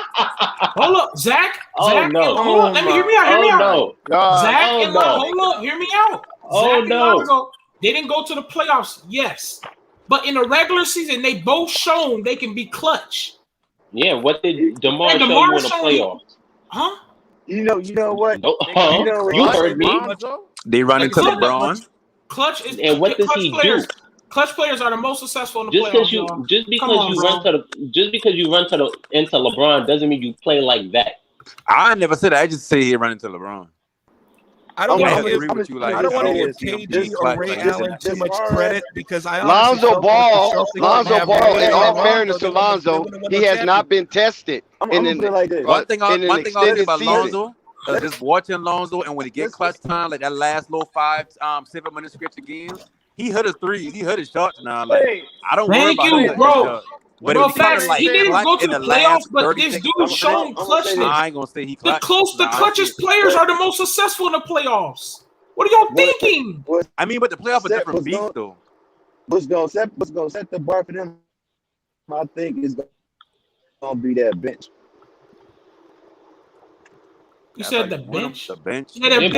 hold up, Zach. Oh no! Hold on, let me hear me out. Hear me out. No. Zach and Lonzo. Hold up, hear me out. Zach and no! Lonzo, they didn't go to the playoffs, yes, but in the regular season, they both shown they can be clutch. Yeah, what did DeMar show you in the playoffs? Huh? You know what? No, you heard me. They run into LeBron. Clutch is, and what does he do? Clutch players are the most successful in the Just playoffs. Just because you run into LeBron doesn't mean you play like that. I never said that. I just say he run into LeBron. I don't want to agree with you. Like, I don't want to give KG or Ray Allen too much credit because I Lonzo Ball, in all fairness to Lonzo, he has not been tested. One thing I'll say about Lonzo, just watching Lonzo, and when he gets clutch time, like that last little 5-7 minute stretch of games, he hit his threes, he hit his shots now. Like I don't worry about you, bro. But bro, facts, he didn't go to the playoffs, but this dude showing clutchness. I ain't gonna say he clutch. The clutchest players are the most successful in the playoffs. What are y'all thinking? I mean, but the playoffs are different beast, though. What's gonna set the bar for them? I think is gonna be that bench. You said the bench. The bench. Yeah, the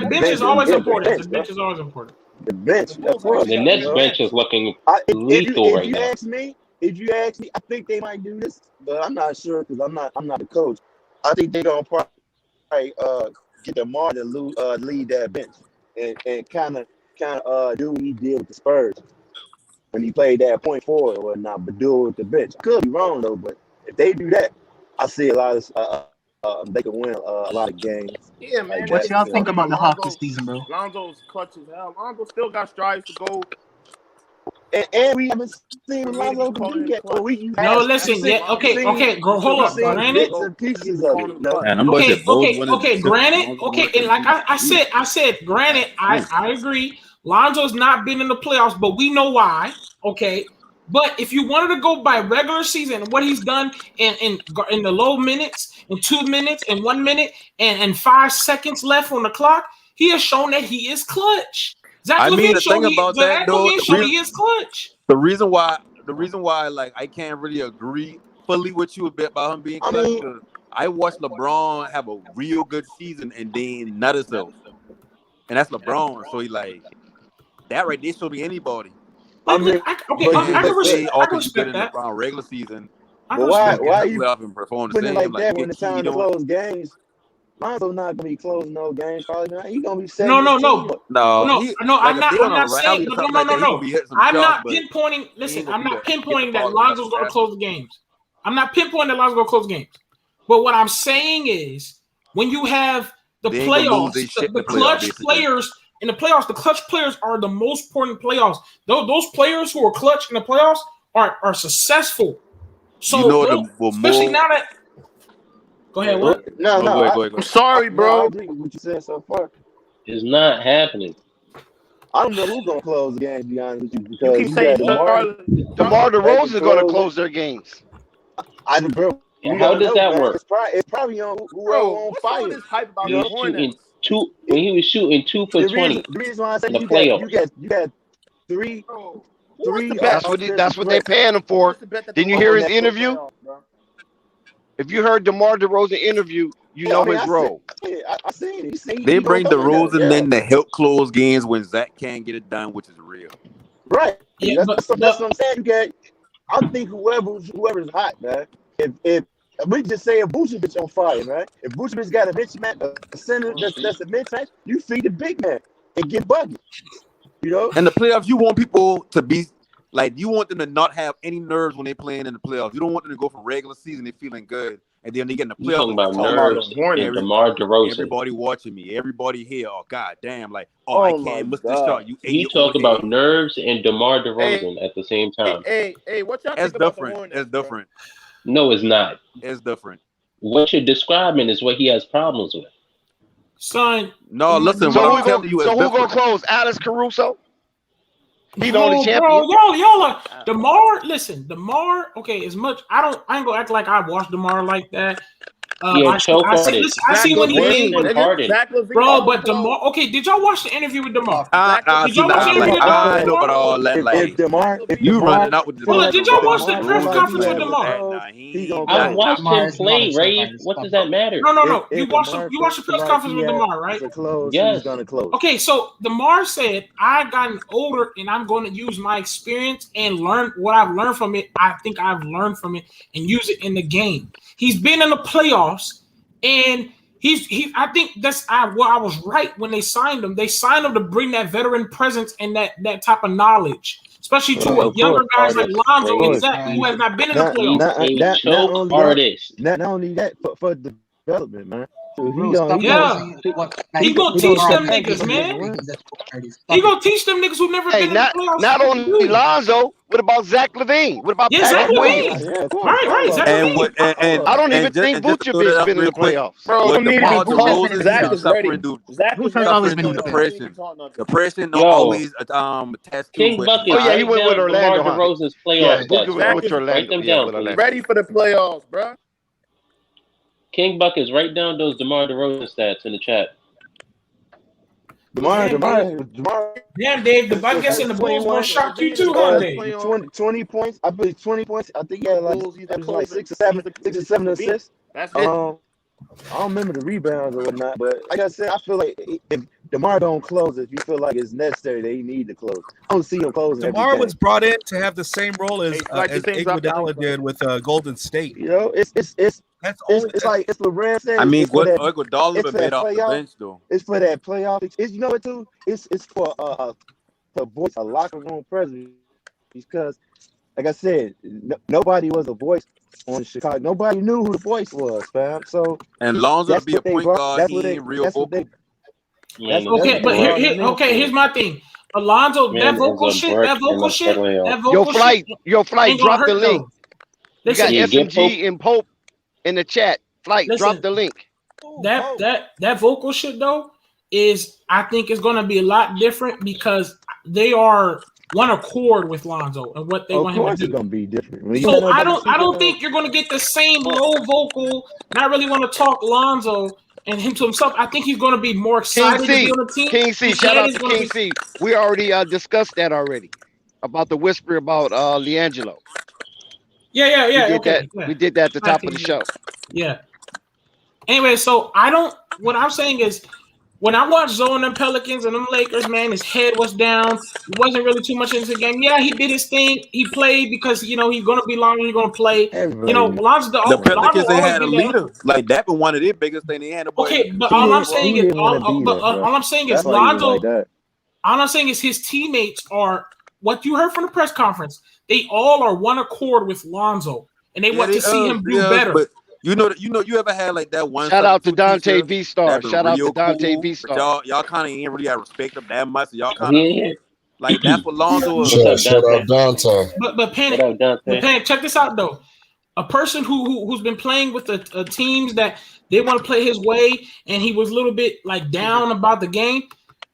bench is always important. The bench is always important. The bench. The next bench is looking lethal right now. If you ask me, I think they might do this, but I'm not sure because I'm not a coach. I think they're gonna probably get DeMar to lead that bench and kind of do what he did with the Spurs when he played that point forward or whatnot, but do it with the bench. Could be wrong though, but if they do that, I see a lot of they can win a lot of games. Yeah, man. What y'all think about the Hawks this season, bro? Lonzo's clutch as hell. Lonzo still got strides to go. And we haven't seen Lonzo yet. No, listen. Yeah, okay. Hold up. Granted. Okay. Granted. Okay, and like I said. Granted, I agree. Lonzo's not been in the playoffs, but we know why. Okay. But if you wanted to go by regular season, what he's done in the low minutes, in 2 minutes, in 1 minute, and 5 seconds left on the clock, he has shown that he is clutch. I mean, the thing about that, though, he is clutch. The reason why, like, I can't really agree fully with you a bit about him being clutch. Because I watched LeBron have a real good season and then nut himself, and that's LeBron. So he like that right there should be anybody. I can respect that. LeBron regular season. But why are you perform putting it like that when it's time to close games? Lonzo's not gonna be closing no games. Probably not. He's gonna be saying No. I'm not saying. No. I'm not pinpointing. Listen, I'm not pinpointing that Lonzo's gonna close the games. I'm not pinpointing that Lonzo's gonna close the games. But what I'm saying is, when you have the playoffs, the clutch players in the playoffs, the clutch players are the most important playoffs. Those players who are clutch in the playoffs are successful. So especially now that. Go ahead. What? No. Go ahead. I'm sorry, bro. I agree with what you said so far. It's not happening. I don't know who's gonna close the game. To be honest with you, because you saying DeMar DeRozan is gonna close their games. I bro. How does that work? It's probably on whoever on fire. This hype about the Hornets? When he was shooting 2 for 20. The reason why I say in the playoffs. you got three. That's what they're paying him for. Didn't you hear his interview? If you heard DeMar DeRozan interview, you know his role. I seen it. They bring DeRozan in to help close games when Zach can't get it done, which is real. Right. Yeah, that's what I'm saying. I think whoever's hot, man. If we just say if Vucevic on fire, right? If Vucevic got a mismatch, a center that's a mismatch, you feed the big man and get bugged. You know. In the playoffs, you want people to be. Like, you want them to not have any nerves when they're playing in the playoffs. You don't want them to go from regular season, they're feeling good, and then they get in the playoffs. Talking about nerves and DeMar DeRozan. Everybody watching me. Everybody here. Oh, God damn. Like, I can't miss this shot. You talk about nerves and DeMar DeRozan at the same time. Hey, what y'all think about different. the Hornets? It's different. No, it's not. It's different. What you're describing is what he has problems with. Son. No, listen. So What who I'm telling you is gonna different. close? Alex Caruso? He the No, only champion. bro, y'all are DeMar. Listen, DeMar. Okay, as much I ain't gonna act like I watched DeMar like that. I see when he did, bro. But DeMar. Okay, did y'all watch the interview with DeMar? Did y'all watch the interview with I know DeMar? about all that. Like, you running out with the. Hold on, did y'all watch the press conference with DeMar? I watched him play, Ray. What does that matter? No. You watched the press conference with DeMar, right? Yes. Okay, so DeMar said, I've gotten older and I'm going to use my experience and learn what I've learned from it. I think I've learned from it and use it in the game. He's been in the playoffs and I think I was right when they signed him. They signed him to bring that veteran presence and that type of knowledge, especially to younger guys like Lonzo and Zach, who has not been in the playoffs. Not only that, for development, man. So He's gonna teach them niggas, man. He gonna teach them niggas who never been in the playoffs. Not only Lonzo. What about Zach LaVine? What about Zach Patrick LaVine? Williams? Right. Zach LaVine. And I don't even think Vucevic been in the playoffs. Bro, Zach is ready. Zach was always been depression. Depression don't always attest to. King Bucket. He went with Orlando. DeMar DeRozan's playoff stats. Write them down. Ready for the playoffs, bro. King Buckets, write down those DeMar DeRozan stats in the chat. DeMar. Damn, Dave, the Buckets and the Bulls gonna shock you too, huh, Dave? 20 points. I believe 20 points. I think he had like 6 or 7 assists. That's it. I don't remember the rebounds or whatnot, but like I said, I feel like if DeMar don't close, if you feel like it's necessary, they need to close. I don't see him closing. DeMar was brought in to have the same role as Iguodala did with Golden State. You know, it's like it's LeBron said. I mean, Iguodala been made off the bench though. It's for that playoff. It's you know what too. It's for voice a locker room presence because, like I said, nobody was a voice on Chicago. Nobody knew who the voice was, fam. So and Lonzo to be a point guard, he ain't real vocal. Okay, but here's my thing. Alonzo, that vocal shit. Your flight, drop the link. You got SMG and Pope in the chat. Flight, drop the link. That vocal shit though I think is gonna be a lot different because they are one accord with Lonzo and what they want him to do. It's gonna be different. So I don't think you're gonna get the same low vocal. Not really want to talk Lonzo and him to himself. I think he's gonna be more excited to be on the team. King C, shout out to King C. We already discussed that already about the whisper about LiAngelo. Yeah. We did that at the top of the show. Yeah. Anyway, so what I'm saying is when I watched Zoe and Pelicans and them Lakers, man, his head was down. He wasn't really too much into the game. Yeah, he did his thing. He played because he's gonna be longer. He's gonna play. Lonzo, the Pelicans they had a leader like that, but one of their biggest things they had a boy. Okay, but all I'm saying is Lonzo. All I'm saying is his teammates are what you heard from the press conference. They all are one accord with Lonzo, and they want to see him do better. But you ever had like that one? Shout out to Dante V Star. Shout out to Dante V Star. Y'all kind of ain't really respect him that much. So y'all kind of like that's what Lonzo is. Shout out Dante. But Panic, check this out though. A person who's been playing with the teams that they want to play his way, and he was a little bit like down about the game.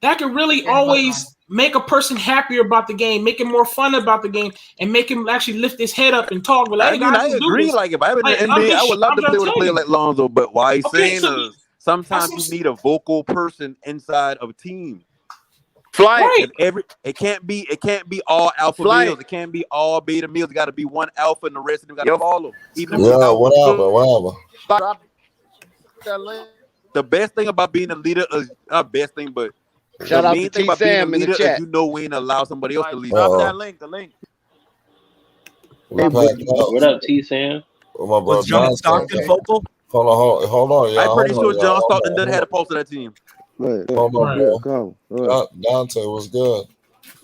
That can really always make a person happier about the game, make him more fun about the game, and make him actually lift his head up and talk. Like, I agree. Like if I was in the NBA, I would love to play with a player like Lonzo. But why he's saying is sometimes you need a vocal person inside of a team. Flight. It can't be all alpha males. It can't be all beta males. It got to be one alpha, and the rest of them got to follow. Whatever. The best thing about being a leader is not best thing, but shout out to T Sam in the chat. You know when to allow somebody else to lead. Drop that link. The link. What up, T Sam? Was John Stockton vocal? Hold on, y'all. I'm pretty sure John Stockton done had a post of that team. Dante was good.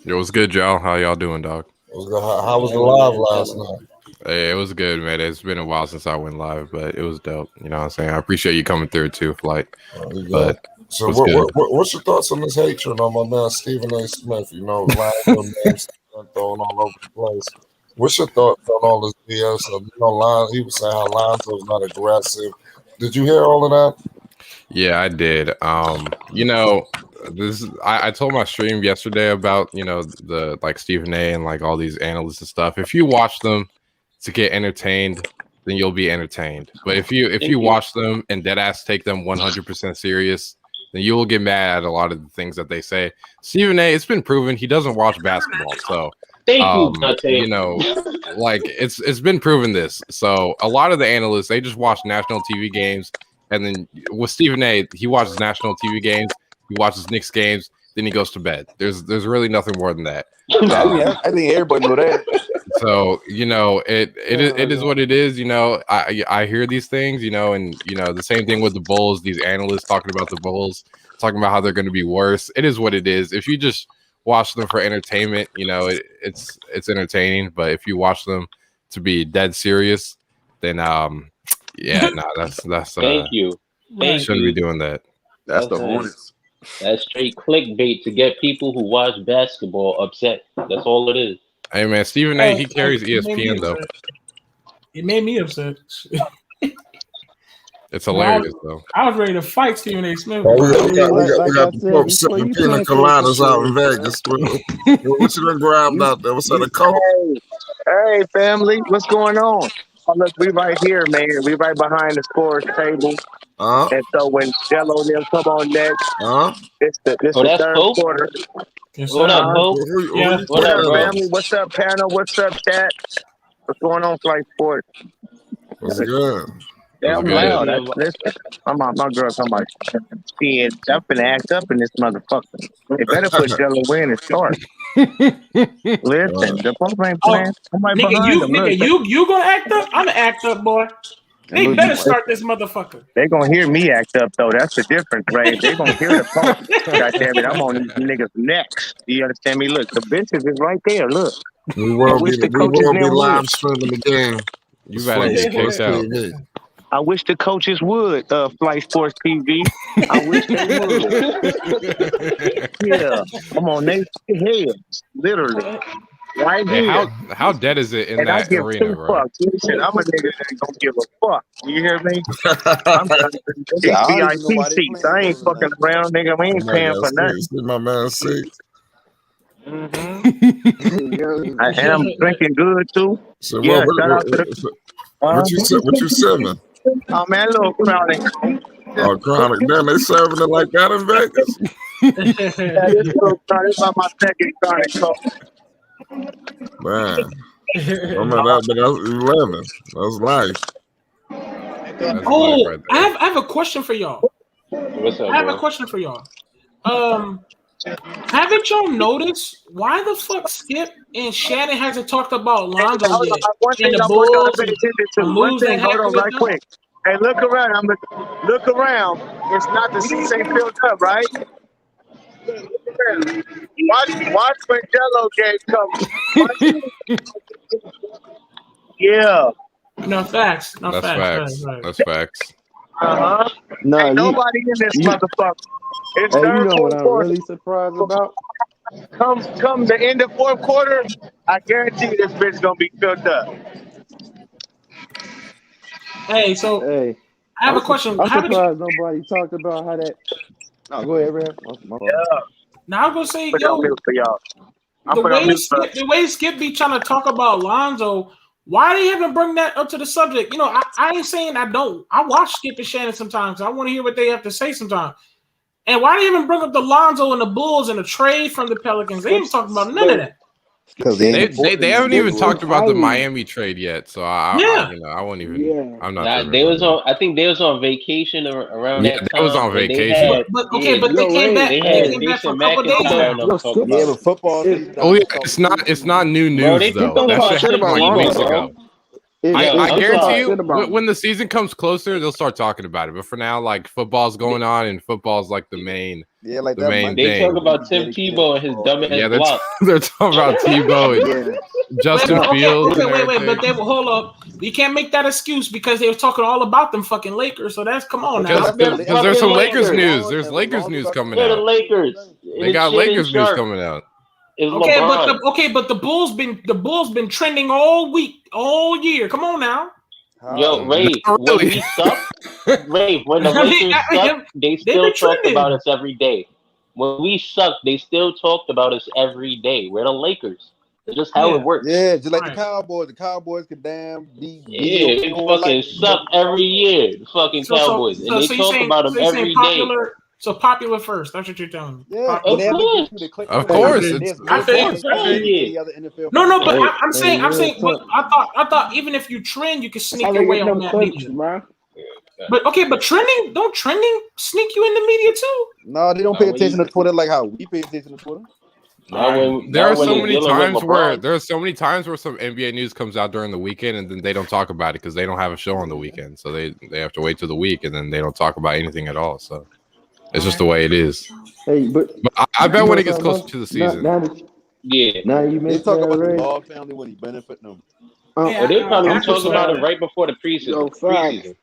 It was good, y'all. How y'all doing, dog? It was good. How was the live last night? Hey, it was good, man. It's been a while since I went live, but it was dope. You know what I'm saying? I appreciate you coming through too, Flight. But so what's your thoughts on this hatred on my man Stephen A. Smith? Lying names throwing all over the place. What's your thoughts on all this BS? He was saying how Lonzo's not aggressive. Did you hear all of that? Yeah, I did. I told my stream yesterday about the like Stephen A. and like all these analysts and stuff. If you watch them to get entertained, then you'll be entertained. But if you watch them and deadass take them 100% serious, then you will get mad at a lot of the things that they say. Stephen A. It's been proven he doesn't watch basketball, so like it's been proven this. So a lot of the analysts, they just watch national TV games. And then with Stephen A., he watches national TV games, he watches Knicks games, then he goes to bed. There's really nothing more than that. I think everybody know that. So it is what it is. I hear these things. And the same thing with the Bulls. These analysts talking about the Bulls, talking about how they're going to be worse. It is what it is. If you just watch them for entertainment, it's entertaining. But if you watch them to be dead serious, then that's Thank you. Shouldn't be doing that. That's the Hornets. That's straight clickbait to get people who watch basketball upset. That's all it is. Hey man, Stephen A. He carries ESPN though. It made me upset. It's hilarious though. I was ready to fight Stephen A. Smith. We got the Pope sipping pina coladas out in Vegas. What you done grabbed out there? What's that, a Coke? Hey, family, what's going on? Oh, look, we right here, man. We right behind the scores table. And so when Jello and them come on next, it's the third quarter. What up, Pope? What up, family? What's up, panel? What's up, chat? What's going on, Flight Sport? What's good? Yeah, I'm loud. My girl talking about shit. I'm finna act up in this motherfucker. They better put Jello in and start. Listen, the Pope ain't playing. You gonna act up? I'm gonna act up, boy. They better start this motherfucker. They gonna hear me act up though. That's the difference, right? They gonna hear the Pope. God damn it, I'm on these niggas' necks. You understand me? Look, the benches is right there. Look. We will be live streaming the game. You better get kicked out. I wish the coaches would, Flight Sports TV. I wish they would. Yeah, come on, they heads, literally. Right hey, here. how dead is it in and that I give arena, two bro? fucks. Listen, I'm a nigga that ain't gonna give a fuck. You hear me? I'm VIP seats. I ain't fucking around, nigga. We ain't paying for nothing. My man, see. And I'm drinking good too. So yeah, shout out to what you serving? Oh man, a little chronic. Oh, chronic. Damn, they serving it like that in Vegas? Yeah, this little chronic. This is my second chronic cup. Man. I mean, that's 11. That's life. I have a question for y'all. What's up, I have a question for y'all. Haven't y'all noticed why the fuck Skip and Shannon hasn't talked about Lonzo yet? And the Bulls One thing, hold on right quick. Hey, look around. Look around. It's not the seats ain't filled up, right? Watch when Jello game comes. Yeah. No facts. No That's facts. facts. That's facts. No, ain't nobody in this motherfucker. It's Hey, you third, know what I'm fourth really surprised about? Come the end of fourth quarter, I guarantee you this bitch gonna be filled up. Hey, so Hey, I have a question. I'm Haven't surprised nobody talked about how that. No, go ahead, Ram. My fault. Now I'm gonna say, Put on mute for y'all. The way Skip be trying to talk about Lonzo, why they haven't bring that up to the subject? I ain't saying I don't. I watch Skip and Shannon sometimes. I want to hear what they have to say sometimes. And why they even bring up the Lonzo and the Bulls and the trade from the Pelicans? They ain't talking about none of that. Because they haven't even talked about the Miami trade yet, so I won't even. Yeah. I'm not. Nah, they was on. I think they was on vacation around that time. They was on vacation. But they came back. They had had for a couple days now. Yeah, but football. Oh yeah, it's not new news though. That shit happened like weeks ago. I guarantee you, when the season comes closer, they'll start talking about it. But for now, like football's going on, and football's like the main. Yeah, like the main they thing. talk about Tim Tebow and his dumb ass block. They're talking about Tebow and Justin Fields. Wait, but hold up. You can't make that excuse because they were talking all about them fucking Lakers. So that's come on now. Because there's some Lakers news. There's Lakers news coming out. The Lakers. They got Lakers news coming out. Is Okay, LeBron. but the Bulls been trending all week, all year. Come on now. Yo, Ray, when we suck, Ray, when the Lakers suck, they still talked about us every day. When we suck, they still talked about us every day. We're the Lakers. It's just how it works. Yeah, just like the Cowboys. The Cowboys could damn be Yeah, they fucking suck every year. The fucking Cowboys, and they talk about them every day. So popular first. That's what you're telling me. Yeah, of course. Of course. No, but I'm saying. But I thought even if you trend, you can sneak your way on that media. But but trending sneak you in the media too? No, they don't pay attention to Twitter like how we pay attention to Twitter. There are so many times where some NBA news comes out during the weekend and then they don't talk about it because they don't have a show on the weekend, so they have to wait till the week and then they don't talk about anything at all. So it's just the way it is. Hey, but I bet when it gets closer to the season, now you They talk about the Ball family when he benefiting them. They probably talking about it right before the preseason.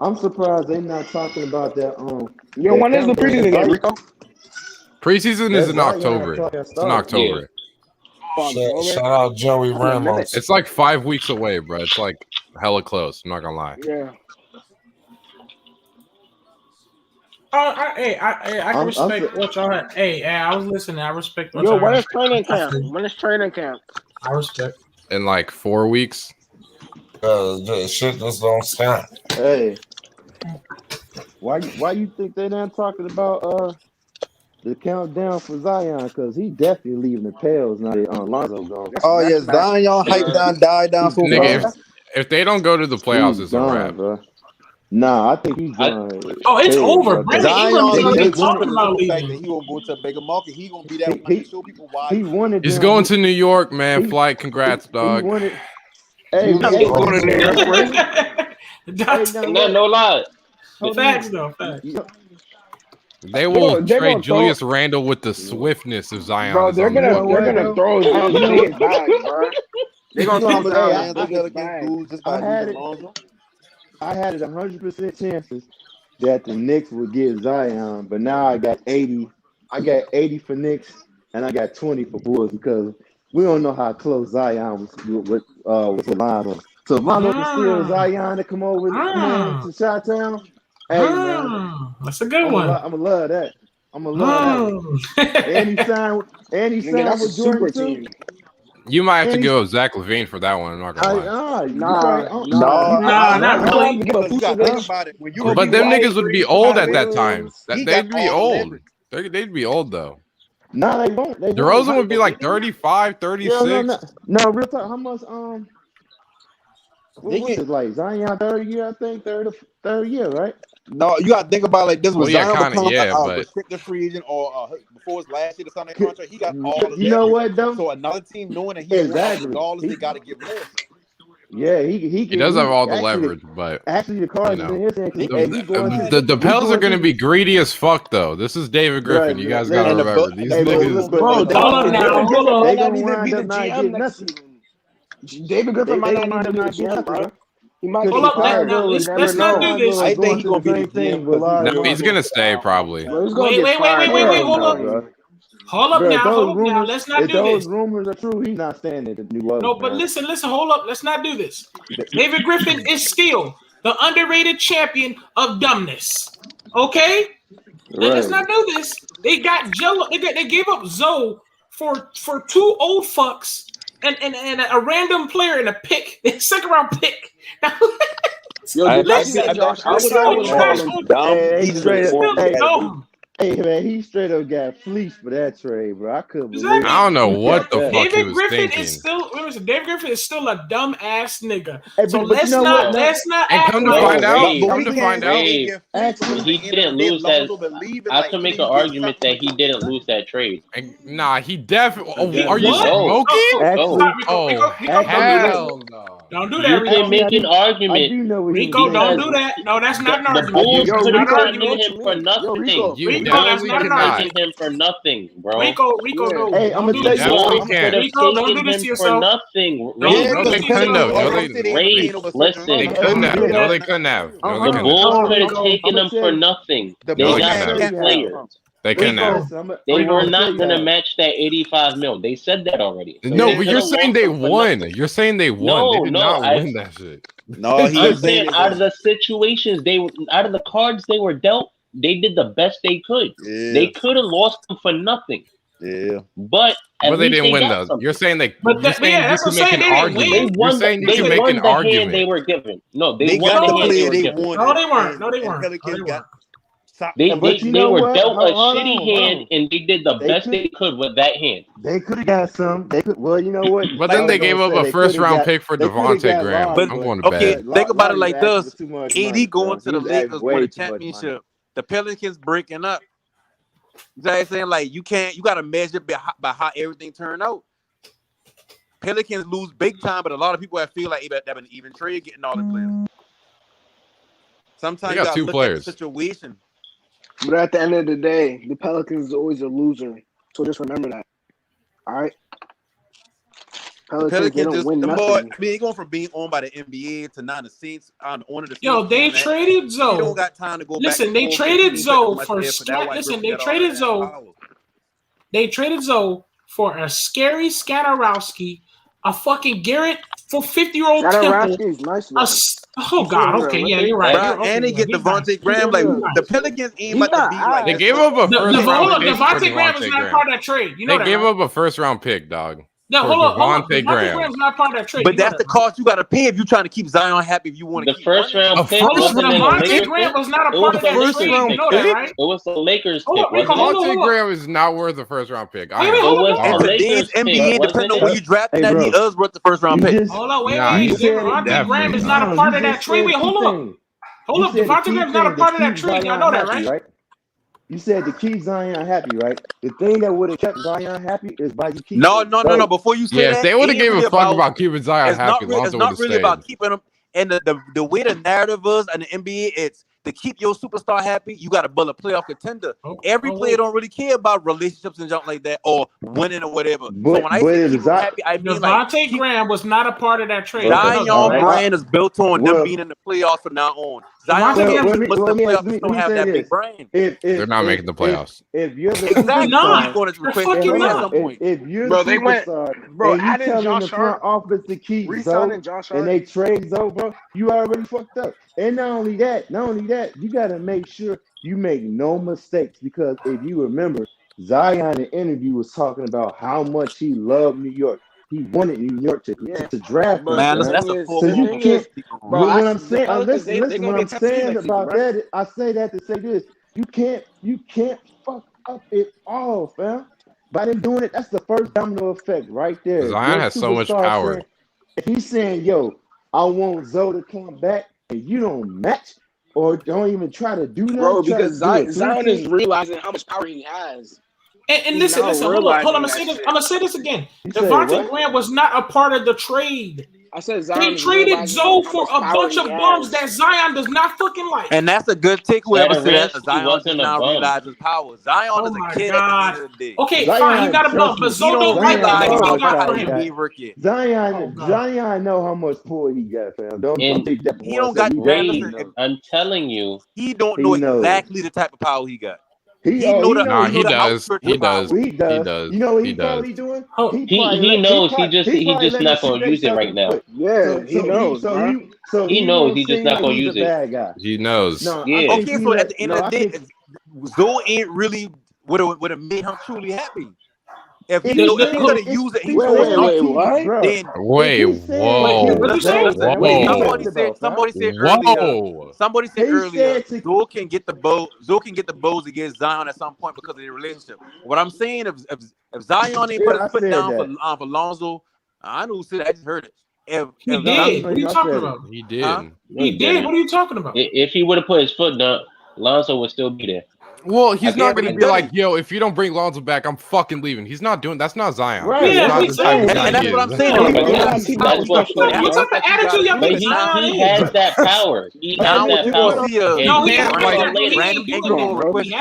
I'm surprised they're not talking about that. When is the preseason again, Rico? Preseason is in October. It's in October. Yeah. Shout out Joey Ramos. It's like 5 weeks away, bro. It's like hella close. I'm not gonna lie. Yeah. I can respect what y'all had. Hey, I was listening. I respect what Yo, y'all when had. is training camp? When is training camp? I respect. In like 4 weeks. The shit just don't stop. Hey, why you think they're not talking about the countdown for Zion? Because he definitely leaving the Pels now that Lonzo gone. Oh yeah, Zion hype down, die down so fast. If they don't go to the playoffs, it's a wrap. Bro. Nah, I think he's done. It's over. Zion talking about the fact that he won't go to a bigger market. He gonna be that one to show people why. He's going to New York, man. Flight, congrats, dog. Hey, no lie. Facts though, facts. They will trade Julius Randle with the swiftness of Zion. Bro, they're gonna throw his back, bro. They're gonna throw his back. I had it 100% chances that the Knicks would get Zion, but now I got 80. I got 80 for Knicks and I got 20 for Bulls because we don't know how close Zion was with Lonzo. So if Lonzo can steal Zion to come over to Chi-Town, hey man, that's a good one. I'm gonna love that. I'm gonna love that. And he signed with Jordan too. You might have to go Zach LaVine for that one. I'm not gonna lie. Not really. But them niggas would be old at that time. They'd be old. They'd be old though. No, they won't. DeRozan would be like 35, 36. No, real talk. How much? What was it like? Zion 30 year, I think. Third year, right? No, you gotta think about like this was Zion become but restricted free agent or before his last year to sign that contract. He got all of you know what though? So another team knowing that he's regardless, they gotta give more. Yeah, he does have all the leverage, but actually the cards in his hand. The Pels are going to be greedy as fuck, though. This is David Griffin. You guys got to remember these niggas. Bro, hold on. They don't need to be the GM next season. David Griffin might not need to be the GM, bro. He might hold up, let's not do this. I think he's gonna be the GM. No, he's going to stay probably. Wait, hold up. Hold up now. Let's not do this. Those rumors are true. He's not staying at the New Orleans. No, but listen, hold up. Let's not do this. David Griffin is still the underrated champion of dumbness. Okay? Let's not do this. They got Jello. They gave up Zoe for 2 old fucks and a random player and a pick, a second round pick. Hey man, he straight up got fleeced for that trade, bro. I couldn't believe it. I don't know what the fuck he was Griffin thinking. David Griffin is still a dumb ass nigga. Hey, so but let's not act. Come to find out, he didn't lose that. I have to make an argument that he didn't lose that trade. Nah, he definitely. Are you smoking? Hell no. Don't do that. You can make an argument. Rico, don't do that. No, that's not an argument. The Bulls couldn't sign him for nothing. Rico, that's not an argument. Him for nothing, bro. Rico, no. Hey, I'm gonna tell you. Rico, don't do this to yourself. For nothing. They couldn't have. Listen. They couldn't have. No, they couldn't have. The Bulls could have taken him for nothing. They got 2 players. They couldn't. They were not going to match that 85 mil. They said that already. So No, but you're saying they won. You're saying they won. They did not win that shit. No, I'm saying out of the situations out of the cards they were dealt, they did the best they could. Yeah. They could have lost them for nothing. Yeah, but they didn't win though. Something. You're saying they. But you're saying you can make an argument. You're saying you can make an argument. They were given. No, they won got the the hand player they they were given. wanted. No, they weren't. No, they weren't. They were dealt a Hold shitty on. hand, and they did the best they could with that hand. They could have got some. They could. Well, you know what? But then they gave up a first-round pick for Devontae Graham. I'm going to bed. Think about it like this: AD going to the Lakers win a championship. The Pelicans breaking up. You know what I'm saying? Like you got to measure by how everything turned out. Pelicans lose big time, but a lot of people feel like they've been even trade getting all the players. Sometimes you got two players. At the situation. But at the end of the day, the Pelicans is always a loser. So just remember that. All right. Pelicans just win nothing. They're going from being owned by the NBA to now the Saints on owner the. Yo, they traded Zoe. They don't got time to go. Listen, they traded Zoe for. Listen, they traded Zoe. They traded Zoe for a scary Skanarowski, a fucking Garrett for 50-year-old Temple. Nice. Oh God, okay, yeah, you're right. Bro, and they get Devontae Graham. Like the Pelicans ain't about to be like. They gave up a first-round pick. Devontae Graham is not part of that trade. You know they gave up a first-round pick, dog. No, hold on. Devontae Graham. Graham's not part of that trade. But that's the cost you got to pay if you're trying to keep Zion happy. If you want to the first round pick, Devontae Graham was not a part of that trade. You know that, right? It was the Lakers pick. Devontae Graham is not worth the first round pick. In today's NBA, depending on where you drafted that, he is worth the first round pick. Hold on, wait. Devontae Graham is not a part of that trade. Wait, hold on. Hold up, Devontae Graham's not a part of that trade. Y'all know that, right? You said to keep Zion happy, right? The thing that would have kept Zion happy is by you keep. No. Before you say that, if they would have gave a fuck about keeping Zion happy, it's not really about keeping him. And the way the narrative is in the NBA, it's to keep your superstar happy. You got to build a playoff contender. Every player don't really care about relationships and junk like that or winning or whatever. So when I say keep happy, I mean Devontae Graham was not a part of that trade. Zion brand is built on them being in the playoffs from now on. Zion don't have that big brand. They're not making the playoffs. If you're the if you're bro, they went, bro, and you telling the front office to keep Zoe and they trade Zoe, bro, you already fucked up. And not only that, you got to make sure you make no mistakes, because if you remember, Zion in the interview was talking about how much he loved New York. He wanted New York to draft him. Man, that's a full. So you can't. Bro, what I'm saying, listen. What I'm saying about that, I say that to say this: you can't fuck up it all, fam. By them doing it, that's the first domino effect right there. Zion has so much power. If he's saying, "Yo, I want Zoe to come back," and you don't match or don't even try to do that, bro, because Zion is realizing how much power he has. And listen, hold on. I'm gonna say this again. Devontae Graham was not a part of the trade. I said Zion. They traded Zoe for a bunch of bums that Zion does not fucking like. And that's a good take. Whoever said that, Zion does not realize his power. Zion is a kid at the end of the day. Okay, fine, he got a bum, but Zoe don't realize Zion know how much pull he got, fam. Don't take that. He don't got. I'm telling you, he don't know exactly the type of power he got. He does. You know what he probably doing? He knows. He just not gonna use it right now. Yeah, he knows. He knows. He's just not gonna use it. He knows. Okay, so at the end of the day, Zoe ain't really would have made him truly happy. If he's gonna use it, he's Somebody said earlier, Zoe can get the bows against Zion at some point because of their relationship. What I'm saying, if Zion ain't put his foot down for Lonzo, I know who said it, I just heard it. He did. What are you talking about? He did. He did. What are you talking about? If he would have put his foot down, Lonzo would still be there. Well, he's not going to be like, yo, if you don't bring Lonzo back, I'm fucking leaving. He's not doing. That's not Zion. Right. Yeah, and that's what I'm saying. What type of attitude y'all think Zion He has that power. He has that power.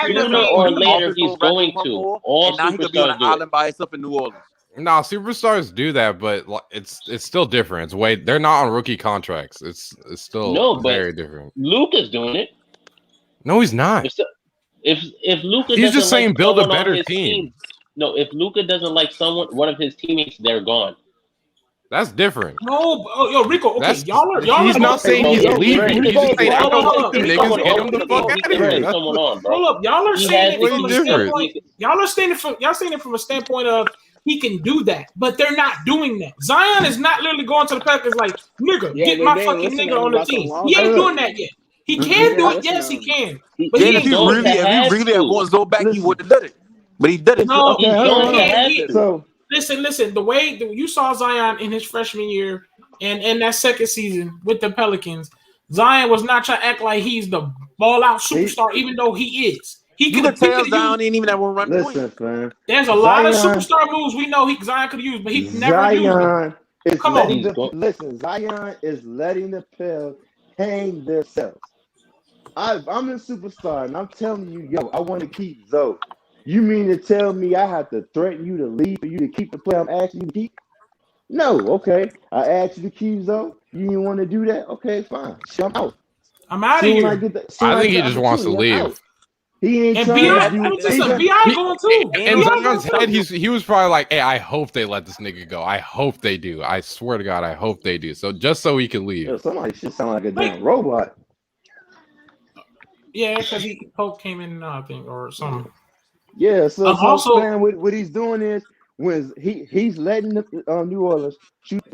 Sooner or later, he's going to. All now he could be on an island by himself in New Orleans. No, superstars do that, but it's still different. They're not on rookie contracts. It's still very different. Luke is doing it. No, he's not. If Luka He's doesn't just saying like build a someone on better his team. no, if Luka doesn't like one of his teammates, they're gone. That's different. No, yo, Rico. Okay, That's y'all are he's not saying he's it's leaving. different. He's just saying I don't hold like up. them Rico, niggas. Get Rico, them the fuck out of here. That's someone on, bro. Hold up, y'all are He saying has it from a different. standpoint. Y'all saying it from a standpoint of he can do that, but they're not doing that. Zion is not literally going to the Pelicans like, nigga, Yeah, get they my ain't fucking listening nigga on the about the team. long He ain't term. doing that yet. He They can do ain't it. Yes, he listening. can. But Then he if he ain't doing it. really had want Zoe back, he would have did it. But he did it. No, Okay, hold on. So listen. The way that you saw Zion in his freshman year and that second season with the Pelicans, Zion was not trying to act like he's the ball out superstar, even though he is. You could tell Zion ain't even that one run point. listen, fam. There's a lot of Zion- superstar moves we know Zion could use, but he never used them. Zion is Come letting on. Zion is letting the Pels hang themselves. I'm a superstar, and I'm telling you, yo, I want to keep Zoe. You mean to tell me I have to threaten you to leave for you to keep the player I'm asking you to keep? No, okay. I asked you to keep Zoe. You didn't want to do that? Okay, fine. I'm out. I'm out of Soon here. I get the, I think he just wants to opportunity, I'm leave. out. He ain't And trying B.I. to do. Let me tell you he something. got- B.I. going too. In B.I. Zion's going head, too. he was probably like, "Hey, I hope they let this nigga go. I hope they do. I swear to God, I hope they do. So just so he can leave." Yo, somebody should sound like a damn robot. Yeah, because Pope came in, I think, or something. Yeah, so Also, man, what he's doing is when he's letting the New Orleans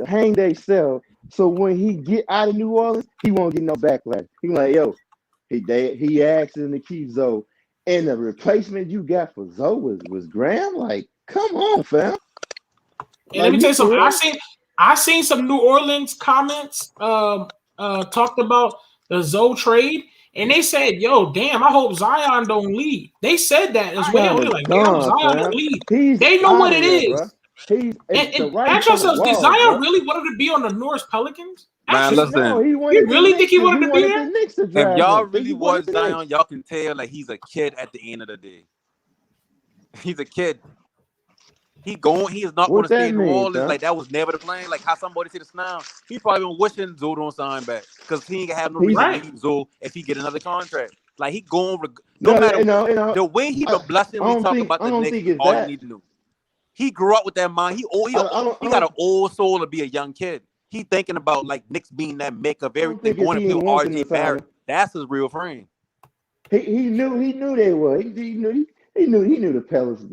hang themselves. So when he get out of New Orleans, he won't get no backlash. He like, yo, he asked him to keep Zoe, and the replacement you got for Zoe was Graham. Like, come on, fam. and let me tell you something. I seen some New Orleans comments talked about the Zoe trade, and they said, "Yo, damn, I hope Zion don't leave." They said that as well. They're like, "Damn, Gone, Zion fam. don't leave." He's They know what outta it there, is. bruh. And writing's ask on the yourselves, did wall, Zion bruh. really wanted to be on the Norris Pelicans? Man, listen. No, he You wanted really the think he Knicks wanted to be the there? Knicks to If draft y'all him. really He watch wanted the Knicks. Zion, y'all can tell like he's a kid at the end of the day. He's a kid. He is not going What to stay that in New mean, Orleans. fam? Like that was never the plan. Like how somebody said this now. He probably been wishing Zoe don't sign back because he ain't have no reason to leave Zoe if he get another contract. Like he going no matter the way he been blushing when he talk about the Knicks. Is all you need to know. He grew up with that mind. He got an old soul to be a young kid. He thinking about like Knicks being that make of everything. Going to play with RJ Barrett. That's his real frame. He knew they were. He knew the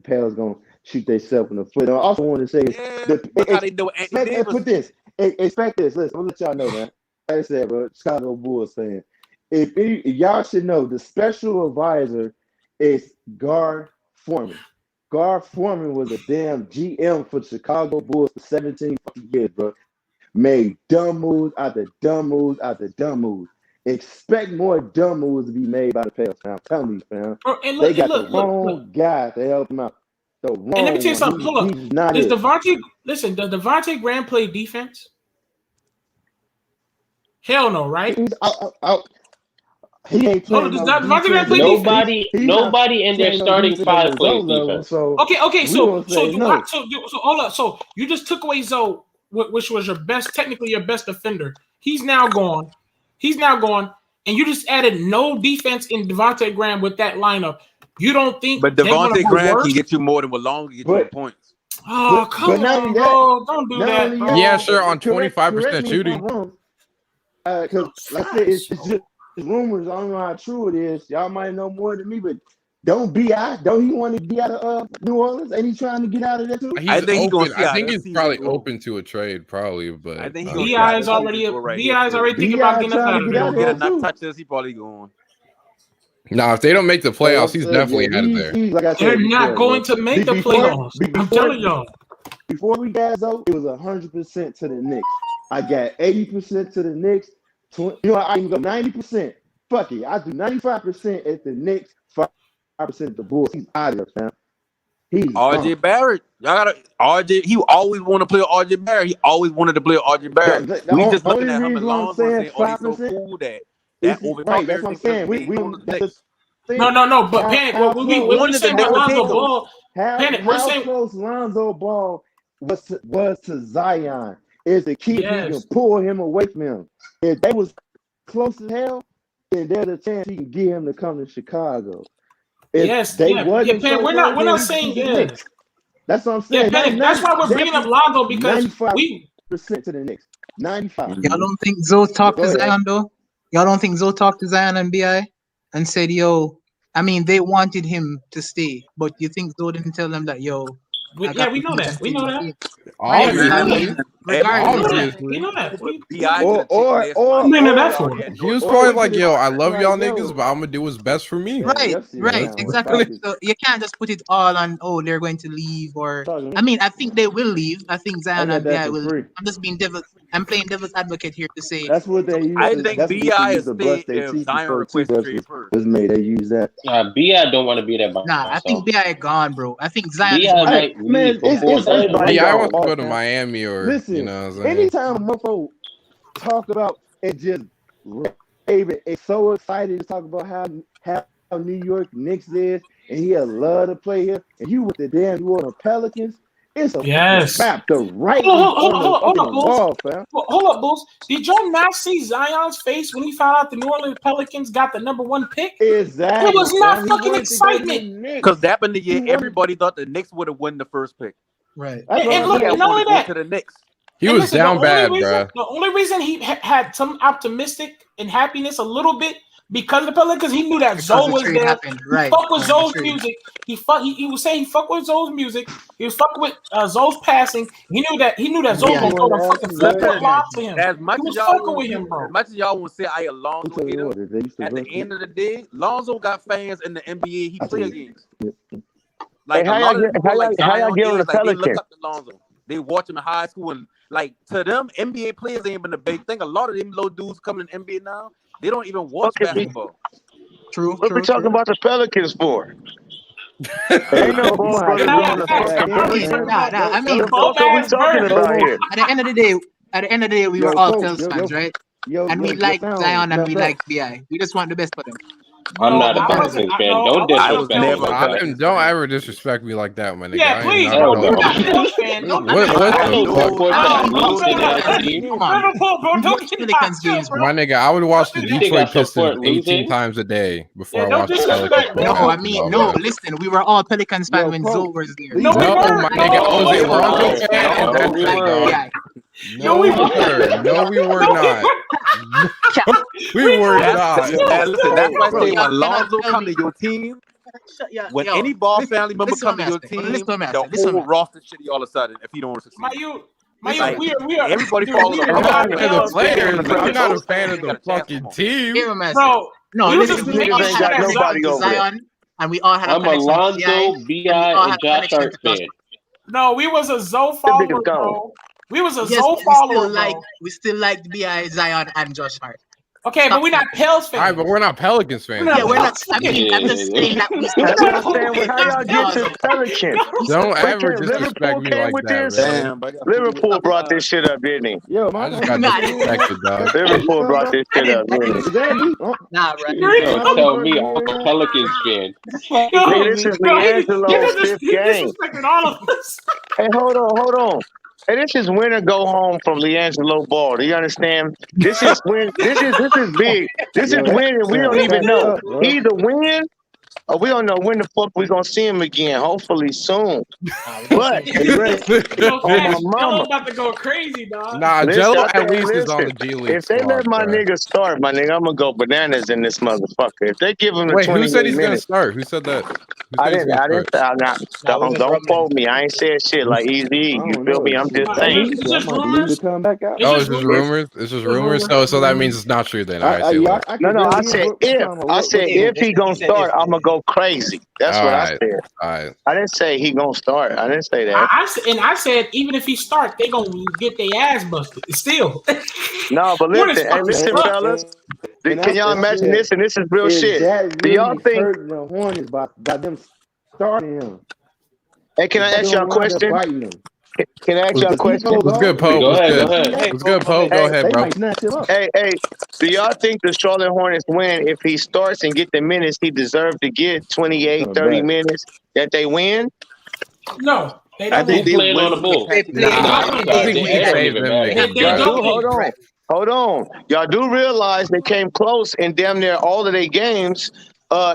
Pels gonna shoot themselves in the foot. I also want to say how they do Anthony Davis. Put this. Expect this. Listen, I'm gonna let y'all know, man. Like I said, bro, Chicago Bulls fan. If y'all should know, the special advisor is Gar Foreman. Gar Foreman was a damn GM for the Chicago Bulls for 17 fucking years, bro. Made dumb moves after dumb moves after dumb moves. Expect more dumb moves to be made by the Pels, fam. I'm telling you, fam. They got the wrong guy to help them out. The wrong And let me tell you something. Hold up. He's not Does it. does Devontae Graham play defense? Hell no, right? He ain't playing Devontae Graham play defense? Nobody in their starting five plays defense. So okay. So no. hold up. So you just took away Zoe, which was technically your best defender. He's now gone, and you just added no defense in Devontae Graham with that lineup. You don't think? But Devontae Graham can get you more than what Long can get you in points. Oh, come on, bro! Don't do that, bro. Yeah, sure. On 25% shooting. Because like I said, it's just rumors. I don't know how true it is. Y'all might know more than me, but don't he want to get out of New Orleans? Ain't he trying to get out of there too? I think he's probably open to a trade, probably. But I think Bi.'s already thinking about getting out of there. Get enough touches, he probably going. No, if they don't make the playoffs, he's definitely out of there. Like I said, they're not going to make the playoffs. I'm telling y'all. Before we got Zoe, it was 100% to the Knicks. I got 80% to the Knicks. I can go 90%. Fuck it. I do 95% at the Knicks, 5% at the Bulls. He's out of there, fam. He's RJ Barrett. Y'all gotta RJ. He always wanted to play with RJ Barrett. He always wanted to play with RJ Barrett. We just looking at him and Lonzo saying, "Oh, he's so cool that overtop right." That's what I'm saying. No. But Panic, we're saying with Lonzo Ball. Panic, we're saying how close Lonzo Ball was to Zion is the key. Yes. You can pull him away from him. If they was close as hell, then there's a chance he can get him to come to Chicago. If they wasn't Panic, so we're hurt, not then we saying beat the Knicks. That's what I'm Yeah, saying. Panic. That's why we're bringing up Lonzo because 95% to the Knicks. 95. Y'all don't think Zoe talked to Go ahead. Zion though? Y'all don't think Zoe talked to Zion and BI and said, "Yo," I mean, they wanted him to stay, but you think Zoe didn't tell them that, "Yo"? we know that. We know that. Obviously. Regardless, We know that. He was probably like, "Yo, I love y'all niggas, but I'm gonna do what's best for me." Right, exactly. So you can't just put it all on, "Oh, they're going to leave," or I mean, I think they will leave. I think Zion and BI will. I'm just being I'm playing devil's advocate here to say that's what they use. I think BI is stay if Zion requests trade first. Was made. They use that. BI don't want to be there by Nah, I think BI gone, bro. I think Zion is BI going. might leave before Zion. I want to go to Miami or listen. You know what I'm saying? Anytime a motherfucker talk about it, just David is so excited to talk about how New York Knicks is, and he'll love to play here. And you with the damn New Orleans Pelicans, it's a map the right Hold up, wall, fam. Hold up, Bulls. Did y'all not see Zion's face when he found out the New Orleans Pelicans got the #1 pick? Exactly. It was not fucking excitement. Because that in the year, everybody thought the Knicks would have won the first pick. Right. And look, not only that, to the Knicks. He was down bad, bro. The only reason he had some optimistic and happiness a little bit because of the Pelicans, he knew that Zoe was there. Right. He fuck with Zoe's music. He was saying he fuck with Zoe's music. He was fucking with Zoe's passing. He knew that Zoe was going to fucking flip the flop to him. As much he was as y'all fucking with him, bro. As much as y'all want to say I Lonzo hit him, at the end of the day, Lonzo got fans in the NBA he play against. Like how y'all get on the they look Pelicans? up to Lonzo. They watch him in high school, and like to them, NBA players ain't been a big thing. A lot of them little dudes coming in NBA now, they don't even watch basketball. True. What we talking about the Pelicans for? Ain't no ball brothers on the fucking Pelicans. I mean, what are we talking about here? At the end of the day, we were all Pels fans, right? And we like Zion and we like BI. We just want the best for them. I'm not a Pelicans fan. Don't disrespect me. Don't ever disrespect me like that, my nigga. Yeah, please, bro. You're not a Pels fan. Don't my nigga, I would watch the Detroit Pistons 18 times a day before I watch the Pelicans. No, I mean, no, listen, we were all Pelicans fans when Zoe was there. No, my nigga, I was a Broncos fan, and that's it, dog. No, we were not. We were not. Listen, that's why I say when Lonzo come to your team, when any ball family member come to your team, the whole roster shitty all of a sudden if he don't succeed. We are everybody follows the players, but you're not a fan of the fucking team. Bro, no, listen, we all had nobody over Zion, and we all had I'm a Lonzo, BI, and Josh Hart fan. No, we was a Zoe follower, bro. We was a Zoe follower. We still liked BI, Zion, and Josh Hart. Okay, but we're not Pels fans. All right, but we're not Pelicans fans. Yeah, we're not. I mean, I'm just saying that we still. How y'all get to Pelicans? Don't ever disrespect me like that, bro. Liverpool brought this shit up, didn't he? Yo, I just got disrespected, dog. Liverpool brought this shit up, didn't he? Nah, right. Don't tell me I'm a Pelicans fan. Hey, this is LiAngelo's fifth game. All of us. Hey, hold on. Hey, this is win or go home from LiAngelo Ball. Do you understand? This is win. This is big. This is win, and we don't even know. Either win or we don't know when the fuck we gonna see him again. Hopefully soon. But my mama about to go crazy, dog. Nah, Jello at least is on the G League. If they let my nigga start, my nigga, I'm gonna go bananas in this motherfucker. If they give him the 20 who said he's minutes, gonna start? Who said that? I didn't. Don't quote me. I ain't said shit like Easy. You feel me? I'm just saying. It's just rumors. Oh, it's just rumors. It's just rumors. So that means it's not true then. All right. No. I said if. I said if he gonna start, I'm gonna go crazy. That's what I said. All right. I didn't say he gonna start. I didn't say that. I said even if he starts, they gonna get their ass busted. Still. No, but listen, fellas. Can y'all imagine this? And this is real shit. Do y'all think the Hornets by them starting him? Hey, can I ask y'all a question? Can I ask y'all a question? What's good, Poe? What's good, Poe? Go ahead, bro. Hey, do y'all think the Charlotte Hornets win if he starts and get the minutes he deserved to get, 28, 30 minutes, that they win? No. I think they playing on the Bulls. Hold on. Y'all do realize they came close in damn near all of their games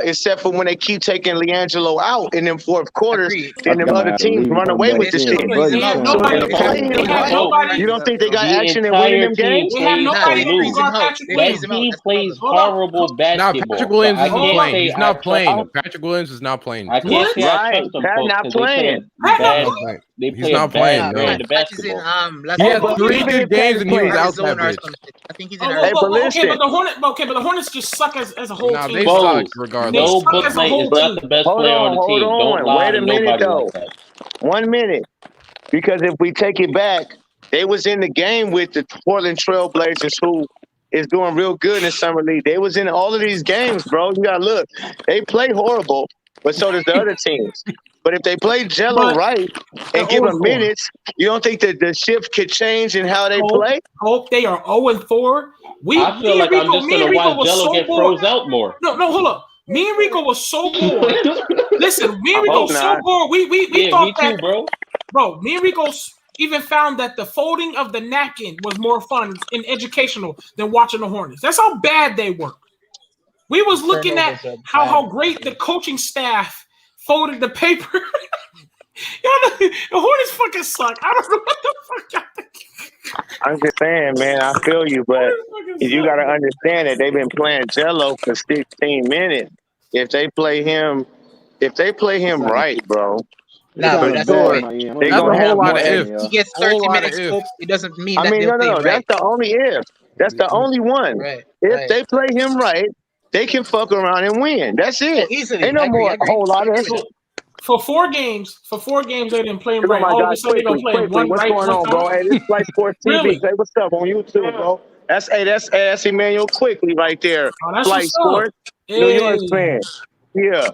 except for when they keep taking LiAngelo out in them fourth quarters, then them Y'all might other have to teams leave run and come away back with the in. shit. Buddy They have So if nobody. they play him They have right, nobody. you don't think they got The action in winning entire them team games? They have plays to nobody that can lose. guard Patrick That Williams. team That's the plays problem. horrible Now Patrick basketball. Williams So I isn't can't playing. say He's I not trust. playing. Patrick Williams is not playing. I can't say I Right, trust them Pat folks not because they play playing. a He's bad. not playing. They He's play a not bad playing. brand No. of Pat is in basketball. He Hey, had but 3 even good if Pat games is and he was playing, out that Arizona or bitch. something. I think he's hey, in but Arizona. listen, but the Hornets just suck as a whole Nah, team. they suck Foles, They regardless. no suck book as a mate is whole not team. the best hold player on the hold team. Don't on. lie Wait to a minute nobody like though. that. 1 minute. Because if we take it back, they was in the game with the Portland Trailblazers, who is doing real good in the summer league. They was in all of these games, bro. You gotta look. They play horrible, but so does the other teams. But if they play Jello But right they're and give 0 them 4. minutes, you don't think that the shift could change in how they play? Hope they are 0 4. I feel like I'm just Me and gonna Rico watch was Jello so get bored. froze out more. No, hold up. Me and Rico was so bored. Listen, me I and Rico hope was so not. bored. We Yeah, thought me too, that, bro. me and Rico even found that the folding of the napkin was more fun and educational than watching the Hornets. That's how bad they were. We was looking at Turnovers are how bad. great the coaching staff folded the paper. The Hornets fucking suck. I don't know what the fuck y'all think. I'm just saying, man, I feel you, but you got to understand that they've been playing Jello for 16 minutes. If they play him right, bro, No, for that's sure, the they're That's a gonna whole have lot more. of ifs. He gets Whole 30 lot of minutes ifs. scope. It doesn't mean I that mean, they'll play no, right. that's the only if. That's the only one. Right. If they play him right, they can fuck around and win. That's it. Easily. Ain't no I agree. more whole lot of. For 4 games, they didn't play him Oh right. my All of God, a sudden they're gonna play him quickly. one What's right, going one on, bro? time. Hey, this is Flight Sports TV. Really? Say what's up on YouTube, bro. That's Emmanuel Quickly right there. Oh, that's Flight what's up. Sports, New York fan. Yeah.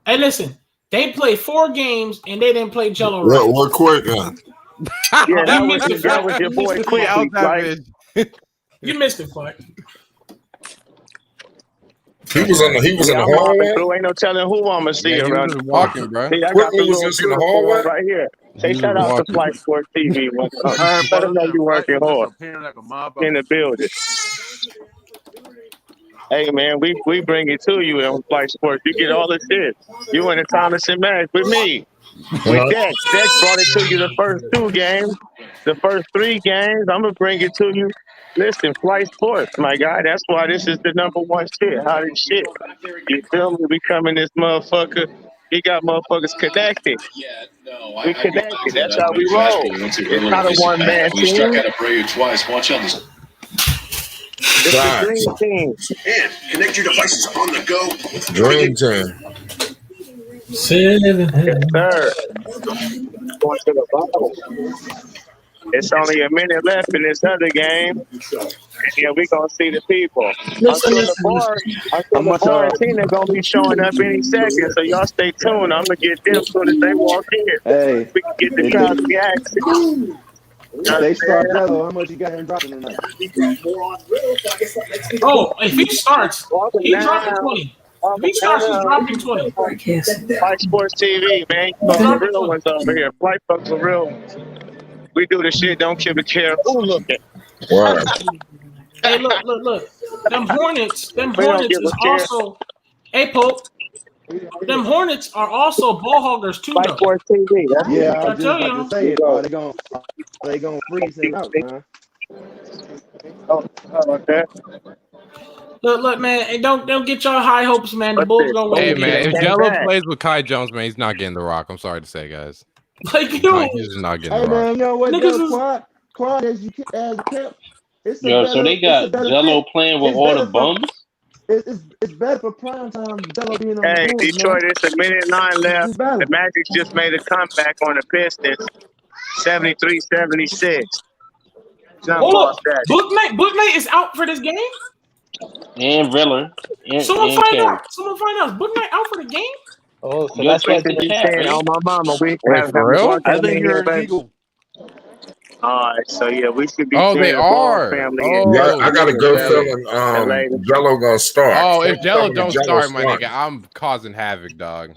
Hey, listen, they played 4 games and they didn't play Jello right. What quick? Yeah, that was your boy Quickly, right? You missed it, Fleck. He was in the I'm hallway. Bro, ain't no telling who I'm gonna see Yeah, he was around. just walking, bro. See, I got Quickly the was little just in the beautiful one hallway. right here. Say He shout was out to walking. Flight Sports TV. All right, Let them brother. know you working hard in the building. Hey man, we bring it to you on Flight Sports. You get all the shit. You in the Thomas and Max with me. With Dex. Dex brought it to you the first 2 games. The first 3 games, I'm gonna bring it to you. Listen, Flight Sports, my guy. That's why this is the #1 shit. How this shit. You feel me? We coming this motherfucker. He got motherfuckers connected. We connected. That's how we roll. It's not a one-man team. It's a dream team. And connect your devices on the go. Dream team. 7. Yes, sir. Going to the bottom. It's only a minute left in this other game. And yeah, we're going to see the people. I'm sure the bar and Tina going to be showing up any second. So y'all stay tuned. I'm going to get them as soon as they walk in. Hey, We can get the crowd reaction. if they start Jello, how much you got him dropping tonight? Oh, if he starts, he's dropping 20. If he starts, he's dropping 20. Flight Sports TV, man. You know the real ones over here. Flight folks are real ones. We do the shit, don't give a care who looking. Wow. Hey, look. Them Hornets don't is give a care. also. Hey, Pope. Them Hornets are also ball hoggers too, Flight though. Sports TV. That's Yeah, I I was just tell about you. to say it. Are they gonna freeze him out, man? Okay. Look, man. Hey, don't get your high hopes, man. The Bulls gonna win. Hey the man, game. if Jello plays with Kai Jones, man, he's not getting the rock. I'm sorry to say, guys. Like He's just not getting Hey the rock. man, you know what? Niggas Yo, Quad as you kept. It's a Yo, better, so they got it's a better Jello fit. playing with It's all better the for- bums? It's better for prime time. Jello being on the Hey, bench, Detroit, man. it's a minute 9 left. It's better. The Magic just made a comeback on the Pistons. 73-76. Jump Hold off up. that. Bookmate is out for this game? And Riller. Someone And find Carey. out. Bookmate out for the game? Oh, so You'll that's why check the chat, saying, man. oh, my mama, we Wait, have for real? one I coming think in you're here, baby. illegal. All right, so yeah, we should be Oh, seeing they the Ball are. family. Yeah, I got a good and feeling. Jello gonna start. Oh, if Some Jello of the don't Jello start, my starts. nigga, I'm causing havoc, dog.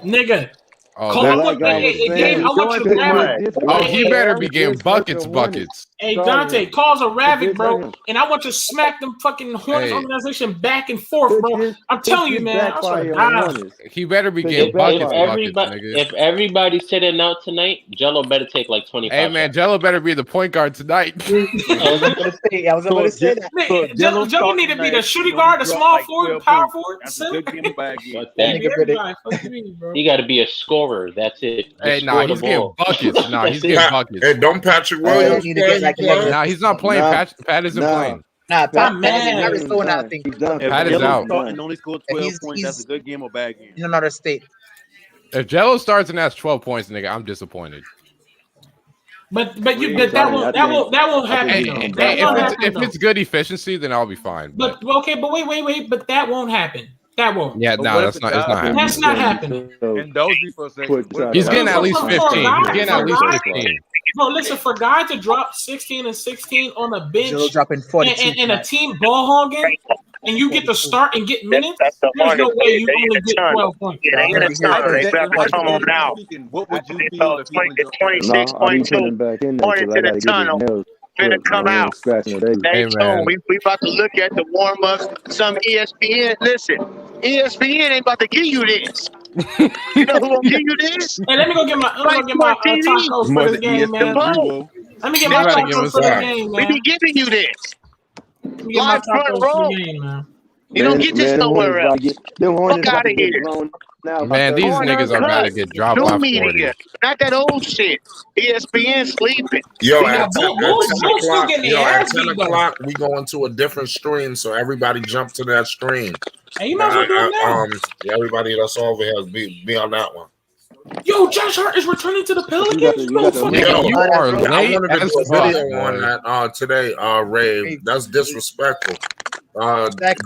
Nigga. Oh, Call that's up Like I was Gabe, saying, I want you to doing grab too him. much. Oh, he better be getting This hurt the buckets. Hornets. Hey, Dante, calls are ravic, bro. him. And I want to smack them fucking Hornets Hey. organization back and forth, bro. I'm telling you, man. I swear to God. He better be If, getting buckets, everybody, nigga. if everybody's sitting out tonight, Jello better take like 25. Hey man, Jello better be the point guard tonight. I was about to say that. Jello need to be the shooting guard, the small forward, power forward, center. He got to be a scorer. That's it. Hey, nah, he's getting buckets. Nah, he's getting buckets. Hey, don't Patrick Williams play? Nah, he's not playing. Pat isn't playing. Nah, Pat Arizona, I think. Pat is out. And only scored 12 points. That's a good game or bad game. In another state. If Jello starts and has 12 points, nigga, I'm disappointed. But that won't happen. If it's good efficiency, then I'll be fine. But wait. But that won't happen. That won't. Yeah, no, that's not. It's not happening. That's not happening. Indulge me for a second. He's getting at least 15. He's getting at least 15. Bro, listen, for guy to drop 16 and 16 on the bench dropping 42 and a team ball hogging, and you get to start and get minutes, there's no way you only get 12 points. Come on now. What would you feel if he was 26.2 pointed to the tunnel. Finna come out. Hey, man. We about to look at the warm-ups. Some ESPN. Listen, ESPN ain't about to give you this. You know who gonna give you this? Hey, let me go get my tacos for this game, man. Let me get my tacos for the game, man. We be giving you this. Let me get my tacos for the game, man. You don't get this nowhere else. Fuck out of here. Man, these niggas are about to get dropped off 40. Not that old shit. ESPN sleeping. Yo, at 10 o'clock, we go into a different stream, so everybody jump to that stream. Hey, you might as well do it now. Everybody that's over here be on that one. Yo, Josh Hart is returning to the Pelicans. You are late. I wanted to do another one that today, Ray. That's disrespectful.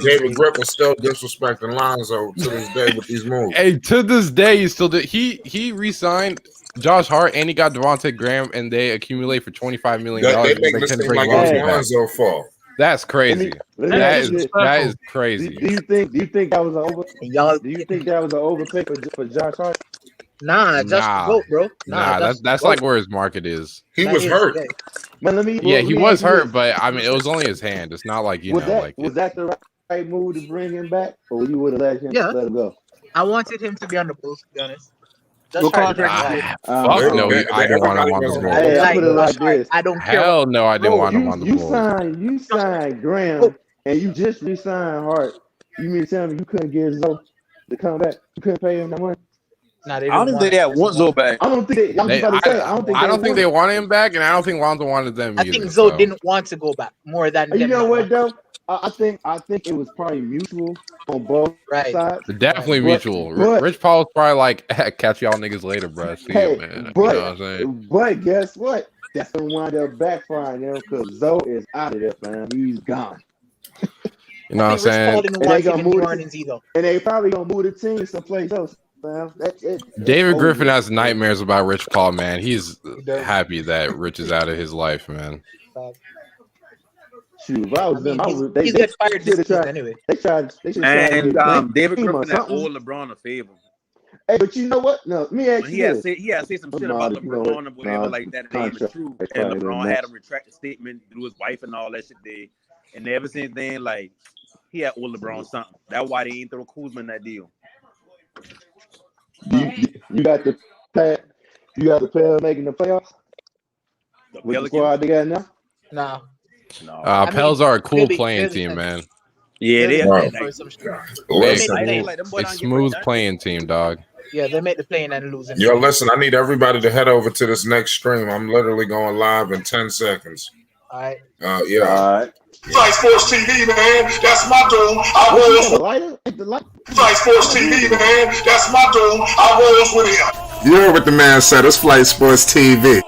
David Griffin still disrespecting Lonzo to this day with these moves. Hey, to this day, he still did. He re-signed Josh Hart and he got Devontae Graham, and they accumulate for $25 million. They make this thing like Lonzo fall. That's crazy. That is crazy. Do you think that was an overpay for Josh Hart? Nah, just vote, bro. That's like where his market is. He was hurt. Man, he was hurt, but I mean, it was only his hand. It's not like was that the right move to bring him back, or you would have let him go? I wanted him to be on the Bulls, to be honest. Fuck no, I didn't want him on the Bulls. Hey, I put it like this. I don't care. Hell no, I didn't want him on the Bulls. You signed Graham, and you just re-signed Hart. You mean to tell me you couldn't get Zoe to come back? You couldn't pay him that money? I don't think they had one Zoe back. I don't think I don't think they wanted him back, and I don't think Lonzo wanted them either. I think Zoe didn't want to go back more than. You know what though? I think it was probably mutual on both sides. Definitely mutual. Rich Paul's probably like, catch y'all niggas later, bro. See you, man. But, you know what I'm saying? But guess what? That's gonna wind up backfiring them because Zoe is out of there, man. He's gone. You know what I'm saying? And they probably gonna move the team someplace else. David Griffin has nightmares about Rich Paul, man. He's happy that Rich is out of his life, man. Shoot, if I was them, he's get fired this season anyway. And David Griffin had all LeBron a favor. Hey, but you know what? No, let me ask he you. had say some shit about LeBron and whatever like that. It ain't even true. And LeBron had him retract the statement through his wife and all that shit. And ever since then, like he had all LeBron something. That's why they ain't throw Kuzma in that deal. You got the Pels making the playoffs? With the squad they got now? No. Pels are a cool playing team, man. Yeah, they are. It's smooth playing team, dog. Yeah, they made the playing and losing. Yo, listen, I need everybody to head over to this next stream. I'm literally going live in 10 seconds. All right. Yeah. All right. Fight Sports TV, man. That's my doom. Fight Sports TV, man. That's my doom. I was with him. You heard what the man said. It's Flight Sports TV.